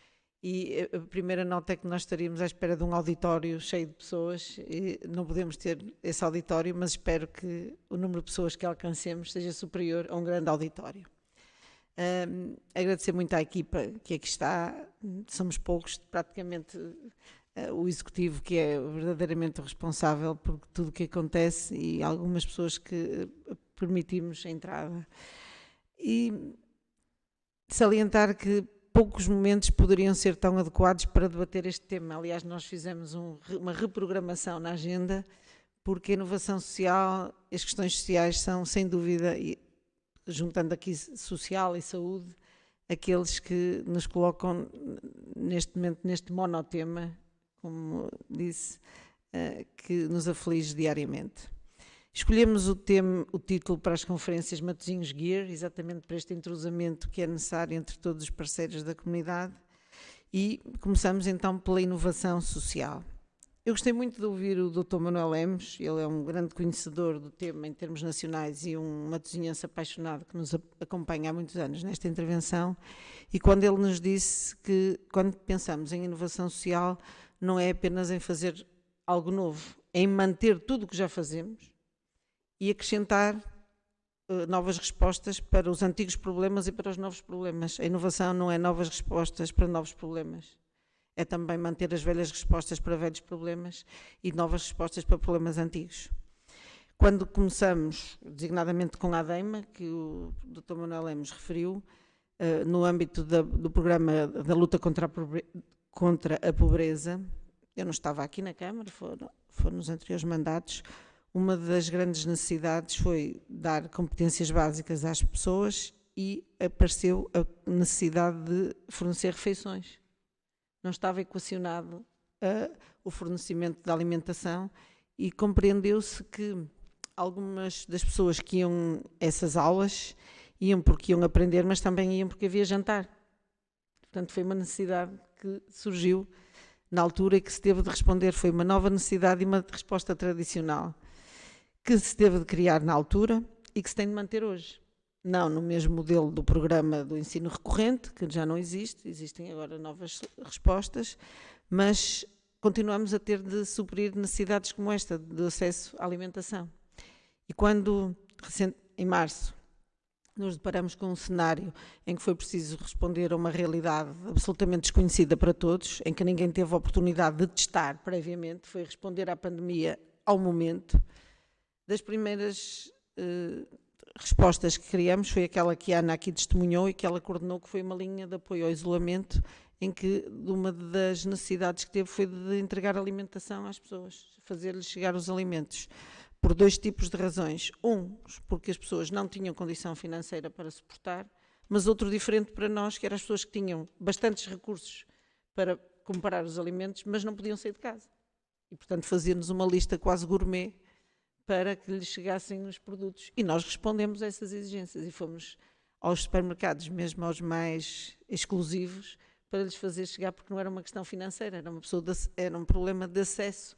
e a primeira nota é que nós estaríamos à espera de um auditório cheio de pessoas, e não podemos ter esse auditório, mas espero que o número de pessoas que alcancemos seja superior a um grande auditório. Agradecer muito à equipa que aqui está, somos poucos, praticamente o executivo que é verdadeiramente responsável por tudo o que acontece e algumas pessoas que permitimos a entrada. E salientar que poucos momentos poderiam ser tão adequados para debater este tema. Aliás, nós fizemos uma reprogramação na agenda, porque a inovação social, as questões sociais são, sem dúvida, e juntando aqui social e saúde, aqueles que nos colocam neste momento neste monotema, como disse, que nos aflige diariamente. Escolhemos o título para as conferências Matosinhos Gear, exatamente para este entrosamento que é necessário entre todos os parceiros da comunidade, e começamos então pela inovação social. Eu gostei muito de ouvir o Dr. Manuel Lemos, ele é um grande conhecedor do tema em termos nacionais e um matosinhense apaixonado que nos acompanha há muitos anos nesta intervenção, e quando ele nos disse que quando pensamos em inovação social não é apenas em fazer algo novo, é em manter tudo o que já fazemos e acrescentar novas respostas para os antigos problemas e para os novos problemas. A inovação não é novas respostas para novos problemas, é também manter as velhas respostas para velhos problemas e novas respostas para problemas antigos. Quando começamos, designadamente com a ADEIMA, que o Dr. Manuel Lemos referiu, no âmbito do programa da luta contra a pobreza, eu não estava aqui na Câmara, foram nos anteriores mandatos, uma das grandes necessidades foi dar competências básicas às pessoas e apareceu a necessidade de fornecer refeições. Não estava equacionado o fornecimento de alimentação e compreendeu-se que algumas das pessoas que iam a essas aulas iam porque iam aprender, mas também iam porque havia jantar. Portanto, foi uma necessidade que surgiu na altura e que se teve de responder. Foi uma nova necessidade e uma resposta tradicional que se teve de criar na altura e que se tem de manter hoje. Não no mesmo modelo do programa do ensino recorrente, que já não existe, existem agora novas respostas, mas continuamos a ter de suprir necessidades como esta, de acesso à alimentação. E quando, em março, nos deparamos com um cenário em que foi preciso responder a uma realidade absolutamente desconhecida para todos, em que ninguém teve a oportunidade de testar previamente, foi responder à pandemia ao momento. Das primeiras respostas que criamos foi aquela que a Ana aqui testemunhou e que ela coordenou, que foi uma linha de apoio ao isolamento, em que uma das necessidades que teve foi de entregar alimentação às pessoas, fazer-lhes chegar os alimentos. Por 2 tipos de razões. Porque as pessoas não tinham condição financeira para suportar, mas outro diferente para nós, que eram as pessoas que tinham bastantes recursos para comprar os alimentos, mas não podiam sair de casa. E, portanto, fazia-nos uma lista quase gourmet para que lhes chegassem os produtos. E nós respondemos a essas exigências e fomos aos supermercados, mesmo aos mais exclusivos, para lhes fazer chegar, porque não era uma questão financeira, era um problema de acesso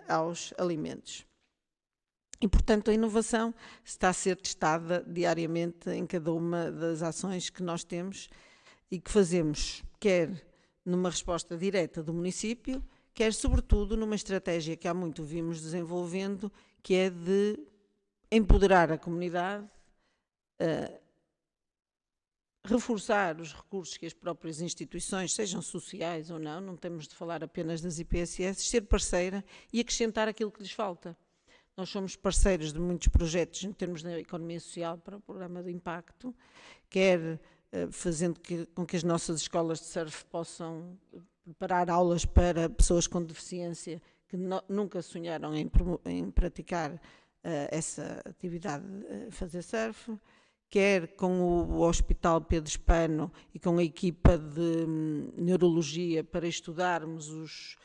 aos alimentos. E, portanto, a inovação está a ser testada diariamente em cada uma das ações que nós temos e que fazemos, quer numa resposta direta do município, quer, sobretudo, numa estratégia que há muito vimos desenvolvendo, que é de empoderar a comunidade, reforçar os recursos que as próprias instituições, sejam sociais ou não temos de falar apenas das IPSS, ser parceira e acrescentar aquilo que lhes falta. Nós somos parceiros de muitos projetos em termos da economia social para o programa de impacto, quer fazendo com que as nossas escolas de surf possam preparar aulas para pessoas com deficiência que nunca sonharam em praticar essa atividade, fazer surf, quer com o Hospital Pedro Espano e com a equipa de neurologia para estudarmos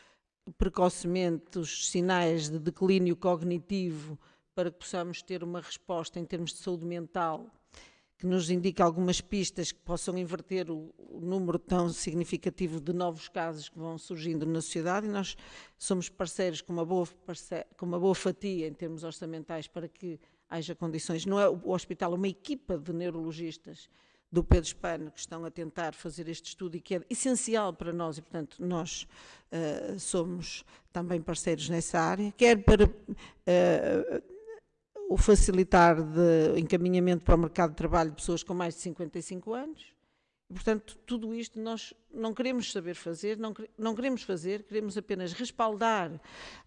precocemente os sinais de declínio cognitivo para que possamos ter uma resposta em termos de saúde mental que nos indique algumas pistas que possam inverter o número tão significativo de novos casos que vão surgindo na sociedade, e nós somos parceiros com uma boa fatia em termos orçamentais para que haja condições. Não é o hospital, é uma equipa de neurologistas do Pedro Espano que estão a tentar fazer este estudo e que é essencial para nós e, portanto, nós somos também parceiros nessa área, quer para o facilitar de encaminhamento para o mercado de trabalho de pessoas com mais de 55 anos. E, portanto, tudo isto nós não queremos saber fazer, não queremos fazer, queremos apenas respaldar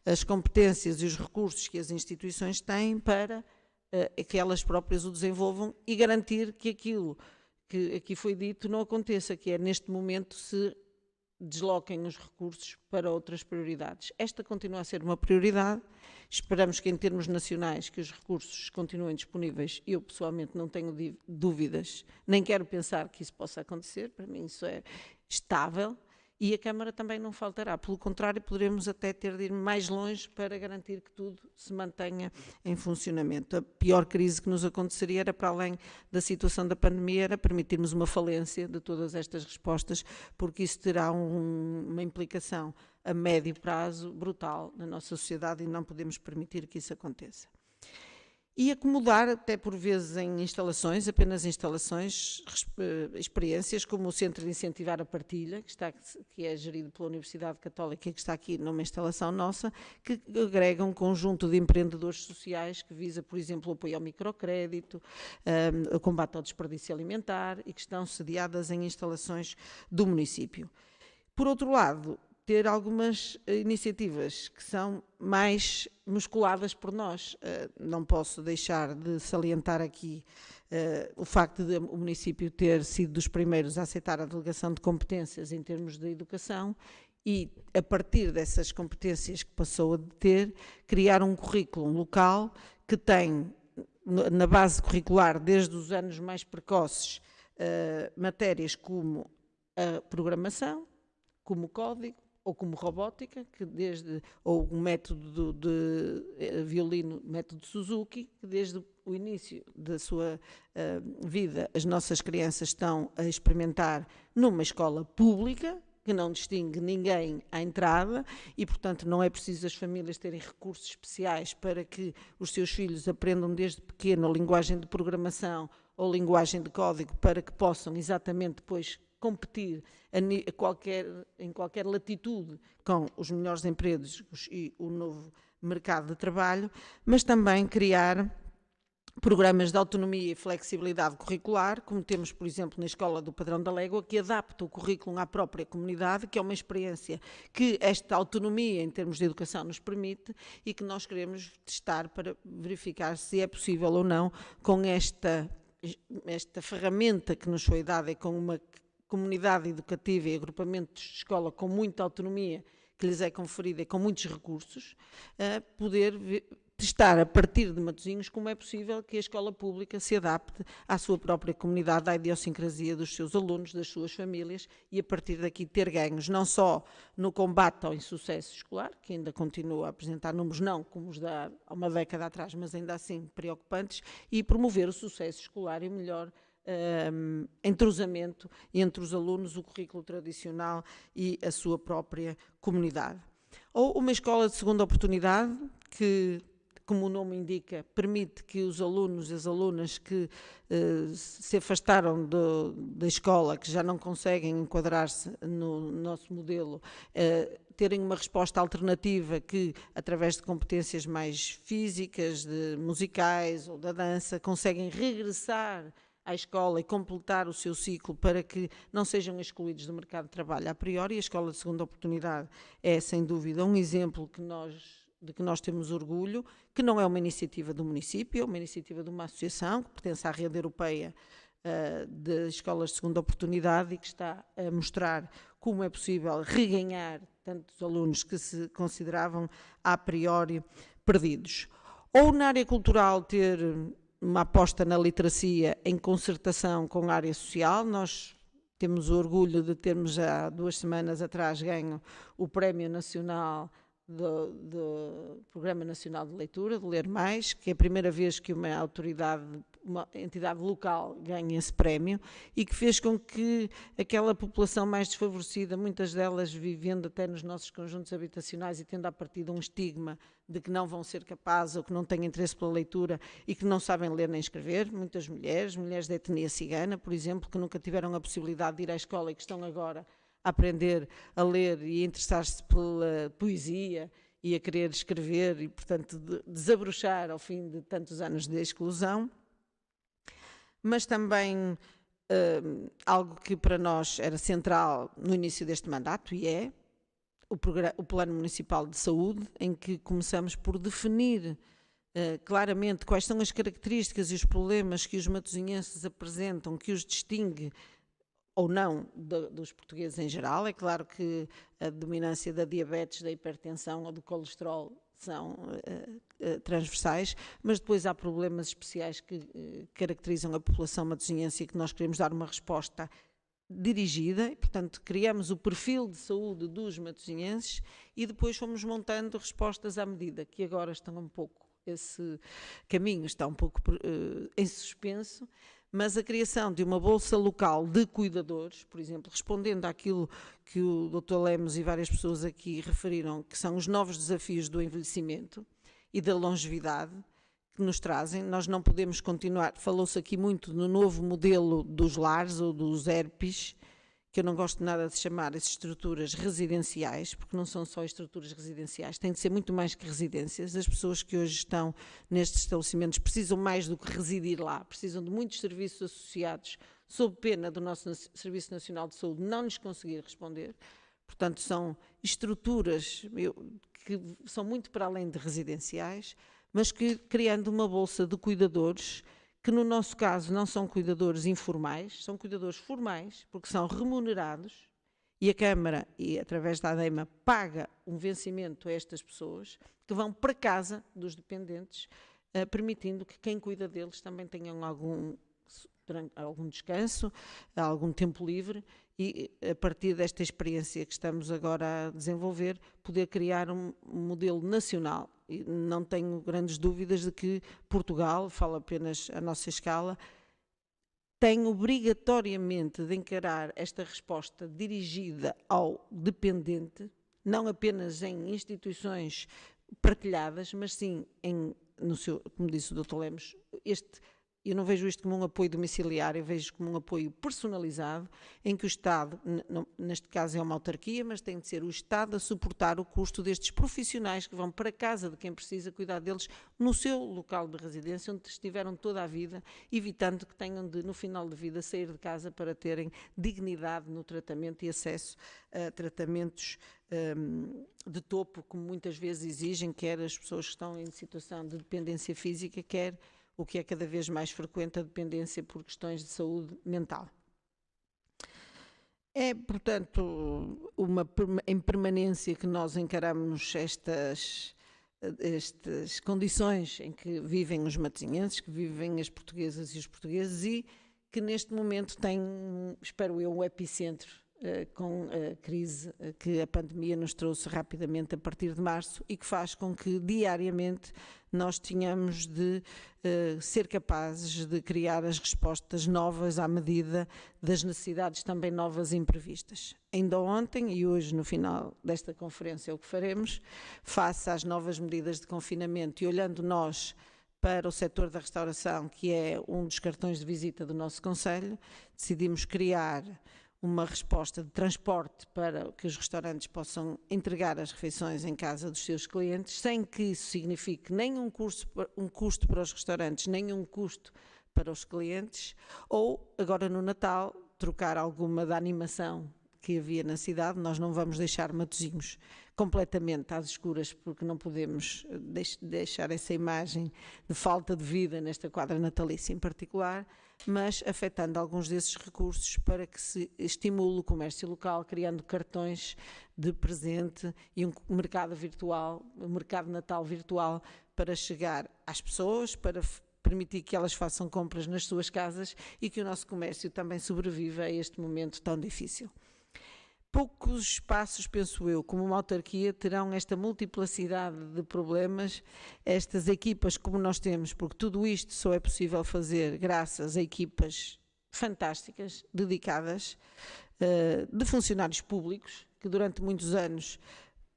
as competências e os recursos que as instituições têm para que elas próprias o desenvolvam e garantir que aquilo que aqui foi dito não aconteça, que é neste momento se desloquem os recursos para outras prioridades. Esta continua a ser uma prioridade, esperamos que em termos nacionais que os recursos continuem disponíveis. Eu pessoalmente não tenho dúvidas, nem quero pensar que isso possa acontecer, para mim isso é estável. E a Câmara também não faltará, pelo contrário, poderemos até ter de ir mais longe para garantir que tudo se mantenha em funcionamento. A pior crise que nos aconteceria era, para além da situação da pandemia, era permitirmos uma falência de todas estas respostas, porque isso terá uma implicação a médio prazo brutal na nossa sociedade e não podemos permitir que isso aconteça. E acomodar, até por vezes em instalações, apenas instalações, experiências como o Centro de Incentivar a Partilha, que é gerido pela Universidade Católica e que está aqui numa instalação nossa, que agrega um conjunto de empreendedores sociais que visa, por exemplo, o apoio ao microcrédito, o combate ao desperdício alimentar e que estão sediadas em instalações do município. Por outro lado, ter algumas iniciativas que são mais musculadas por nós. Não posso deixar de salientar aqui o facto de o município ter sido dos primeiros a aceitar a delegação de competências em termos de educação e, a partir dessas competências que passou a ter, criar um currículo local que tem, na base curricular, desde os anos mais precoces, matérias como a programação, como o código, ou como robótica, ou um método de violino, método Suzuki, que desde o início da sua vida as nossas crianças estão a experimentar numa escola pública, que não distingue ninguém à entrada e, portanto, não é preciso as famílias terem recursos especiais para que os seus filhos aprendam desde pequeno a linguagem de programação ou linguagem de código para que possam exatamente depois competir em qualquer latitude com os melhores empregos e o novo mercado de trabalho, mas também criar programas de autonomia e flexibilidade curricular, como temos, por exemplo, na Escola do Padrão da Légua, que adapta o currículo à própria comunidade, que é uma experiência que esta autonomia em termos de educação nos permite e que nós queremos testar para verificar se é possível ou não, com esta ferramenta que nos foi dada e com uma comunidade educativa e agrupamentos de escola com muita autonomia que lhes é conferida e com muitos recursos, poder testar a partir de Matosinhos como é possível que a escola pública se adapte à sua própria comunidade, à idiosincrasia dos seus alunos, das suas famílias, e a partir daqui ter ganhos, não só no combate ao insucesso escolar, que ainda continua a apresentar números não como os há uma década atrás, mas ainda assim preocupantes, e promover o sucesso escolar e melhor entrosamento entre os alunos, o currículo tradicional e a sua própria comunidade. Ou uma escola de segunda oportunidade que, como o nome indica, permite que os alunos e as alunas que se afastaram da escola, que já não conseguem enquadrar-se no nosso modelo, terem uma resposta alternativa que, através de competências mais físicas, musicais ou da dança, conseguem regressar à escola e completar o seu ciclo para que não sejam excluídos do mercado de trabalho a priori. A Escola de Segunda Oportunidade é, sem dúvida, um exemplo de que nós temos orgulho, que não é uma iniciativa do município, é uma iniciativa de uma associação que pertence à rede europeia de escolas de segunda oportunidade e que está a mostrar como é possível reganhar tantos alunos que se consideravam a priori perdidos. Ou na área cultural ter uma aposta na literacia em concertação com a área social. Nós temos o orgulho de termos há 2 semanas atrás ganho o Prémio Nacional do Programa Nacional de Leitura, de Ler Mais, que é a primeira vez que uma autoridade, uma entidade local ganha esse prémio e que fez com que aquela população mais desfavorecida, muitas delas vivendo até nos nossos conjuntos habitacionais e tendo a partir de um estigma de que não vão ser capazes ou que não têm interesse pela leitura e que não sabem ler nem escrever, muitas mulheres da etnia cigana, por exemplo, que nunca tiveram a possibilidade de ir à escola e que estão agora a aprender a ler e a interessar-se pela poesia e a querer escrever e, portanto, desabrochar ao fim de tantos anos de exclusão. Mas também algo que para nós era central no início deste mandato e é o Plano Municipal de Saúde, em que começamos por definir claramente quais são as características e os problemas que os matosinhenses apresentam, que os distingue ou não dos portugueses em geral. É claro que a dominância da diabetes, da hipertensão ou do colesterol são transversais, mas depois há problemas especiais que caracterizam a população matosinhense e que nós queremos dar uma resposta dirigida, e, portanto, criamos o perfil de saúde dos matosinhenses e depois fomos montando respostas à medida, que agora estão um pouco, esse caminho está um pouco em suspenso, mas a criação de uma bolsa local de cuidadores, por exemplo, respondendo àquilo que o Dr. Lemos e várias pessoas aqui referiram, que são os novos desafios do envelhecimento e da longevidade que nos trazem. Nós não podemos continuar, falou-se aqui muito no novo modelo dos lares ou dos ERPs, que eu não gosto nada de chamar as estruturas residenciais, porque não são só estruturas residenciais, têm de ser muito mais que residências. As pessoas que hoje estão nestes estabelecimentos precisam mais do que residir lá, precisam de muitos serviços associados, sob pena do nosso Serviço Nacional de Saúde não lhes conseguir responder. Portanto, são estruturas que são muito para além de residenciais, mas que criando uma bolsa de cuidadores, que no nosso caso não são cuidadores informais, são cuidadores formais, porque são remunerados e a Câmara, e através da ADEMA, paga um vencimento a estas pessoas que vão para casa dos dependentes, permitindo que quem cuida deles também tenham algum descanso, algum tempo livre e, a partir desta experiência que estamos agora a desenvolver, poder criar um modelo nacional. E não tenho grandes dúvidas de que Portugal, falo apenas a nossa escala, tem obrigatoriamente de encarar esta resposta dirigida ao dependente, não apenas em instituições partilhadas, mas sim, como disse o Dr. Lemos, Eu não vejo isto como um apoio domiciliário, eu vejo como um apoio personalizado, em que o Estado, neste caso é uma autarquia, mas tem de ser o Estado a suportar o custo destes profissionais que vão para casa de quem precisa cuidar deles no seu local de residência, onde estiveram toda a vida, evitando que tenham de, no final de vida, sair de casa para terem dignidade no tratamento e acesso a tratamentos de topo, como muitas vezes exigem, quer as pessoas que estão em situação de dependência física, quer o que é cada vez mais frequente, a dependência por questões de saúde mental. É, portanto, em permanência que nós encaramos estas condições em que vivem os matosinhenses, que vivem as portuguesas e os portugueses, e que neste momento tem, espero eu, um epicentro com a crise que a pandemia nos trouxe rapidamente a partir de março e que faz com que diariamente nós tenhamos de ser capazes de criar as respostas novas à medida das necessidades também novas e imprevistas. Ainda ontem e hoje no final desta conferência o que faremos, face às novas medidas de confinamento e olhando nós para o setor da restauração, que é um dos cartões de visita do nosso Conselho, decidimos criar uma resposta de transporte para que os restaurantes possam entregar as refeições em casa dos seus clientes, sem que isso signifique nem um custo para os restaurantes, nem um custo para os clientes, ou, agora no Natal, trocar alguma da animação que havia na cidade. Nós não vamos deixar Matosinhos completamente às escuras, porque não podemos deixar essa imagem de falta de vida nesta quadra natalícia em particular, mas afetando alguns desses recursos para que se estimule o comércio local, criando cartões de presente e um mercado virtual, um mercado natal virtual, para chegar às pessoas, para permitir que elas façam compras nas suas casas e que o nosso comércio também sobreviva a este momento tão difícil. Poucos espaços, penso eu, como uma autarquia, terão esta multiplicidade de problemas, estas equipas como nós temos, porque tudo isto só é possível fazer graças a equipas fantásticas, dedicadas, de funcionários públicos, que durante muitos anos,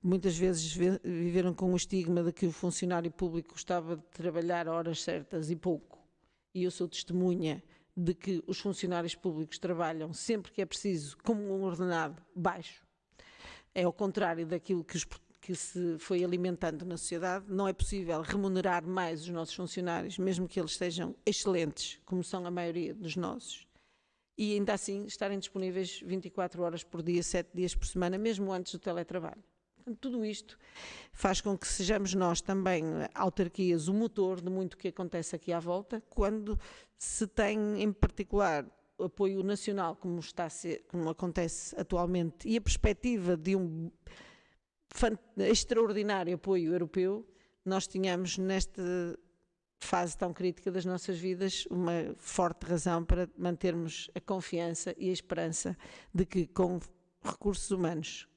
muitas vezes viveram com o estigma de que o funcionário público gostava de trabalhar a horas certas e pouco. E eu sou testemunha de que os funcionários públicos trabalham sempre que é preciso como um ordenado baixo. É ao contrário daquilo que se foi alimentando na sociedade. Não é possível remunerar mais os nossos funcionários, mesmo que eles sejam excelentes, como são a maioria dos nossos, e ainda assim estarem disponíveis 24 horas por dia, 7 dias por semana, mesmo antes do teletrabalho. Portanto, tudo isto faz com que sejamos nós também, autarquias, o motor de muito o que acontece aqui à volta, quando se tem, em particular, o apoio nacional, como acontece atualmente, e a perspectiva de um extraordinário apoio europeu, nós tínhamos, nesta fase tão crítica das nossas vidas, uma forte razão para mantermos a confiança e a esperança de que, com recursos humanos,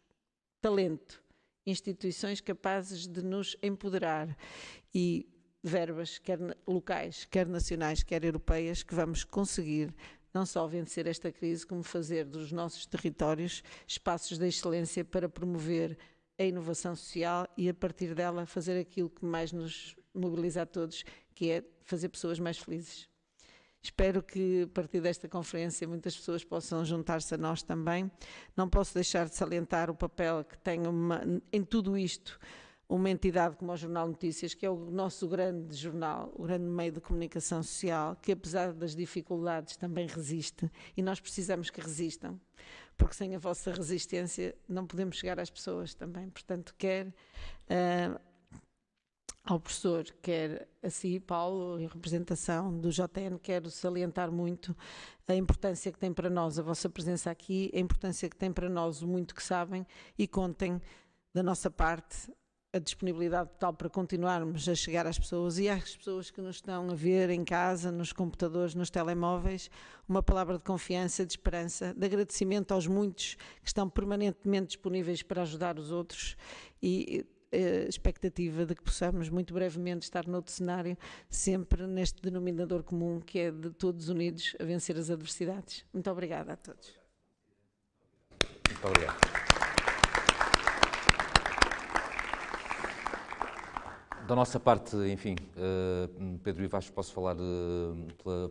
talento, instituições capazes de nos empoderar e verbas, quer locais, quer nacionais, quer europeias, que vamos conseguir não só vencer esta crise, como fazer dos nossos territórios espaços de excelência para promover a inovação social e, a partir dela, fazer aquilo que mais nos mobiliza a todos, que é fazer pessoas mais felizes. Espero que, a partir desta conferência, muitas pessoas possam juntar-se a nós também. Não posso deixar de salientar o papel que tem em tudo isto uma entidade como o Jornal Notícias, que é o nosso grande jornal, o grande meio de comunicação social, que apesar das dificuldades também resiste, e nós precisamos que resistam, porque sem a vossa resistência não podemos chegar às pessoas também. Portanto, quer ao professor, quer a si, Paulo, em representação do JN, quero salientar muito a importância que tem para nós a vossa presença aqui, a importância que tem para nós o muito que sabem, e contem da nossa parte a disponibilidade total para continuarmos a chegar às pessoas e às pessoas que nos estão a ver em casa, nos computadores, nos telemóveis, uma palavra de confiança, de esperança, de agradecimento aos muitos que estão permanentemente disponíveis para ajudar os outros, e a expectativa de que possamos muito brevemente estar noutro cenário, sempre neste denominador comum que é de todos unidos a vencer as adversidades. Muito obrigada a todos. Muito obrigado. Da nossa parte, enfim, Pedro e Vasco, posso falar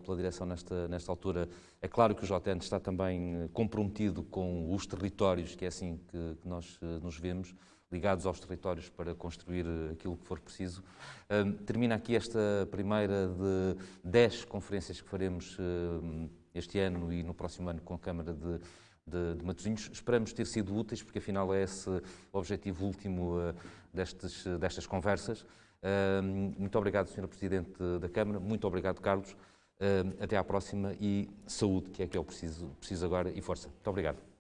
pela direção nesta altura. É claro que o JN está também comprometido com os territórios, que é assim que nós nos vemos, ligados aos territórios para construir aquilo que for preciso. Termina aqui esta primeira de 10 conferências que faremos este ano e no próximo ano com a Câmara de Matosinhos. Esperamos ter sido úteis, porque afinal é esse o objetivo último destas conversas. Muito obrigado, Sr. Presidente da Câmara, muito obrigado, Carlos. Até à próxima e saúde, que é o preciso agora, e força. Muito obrigado.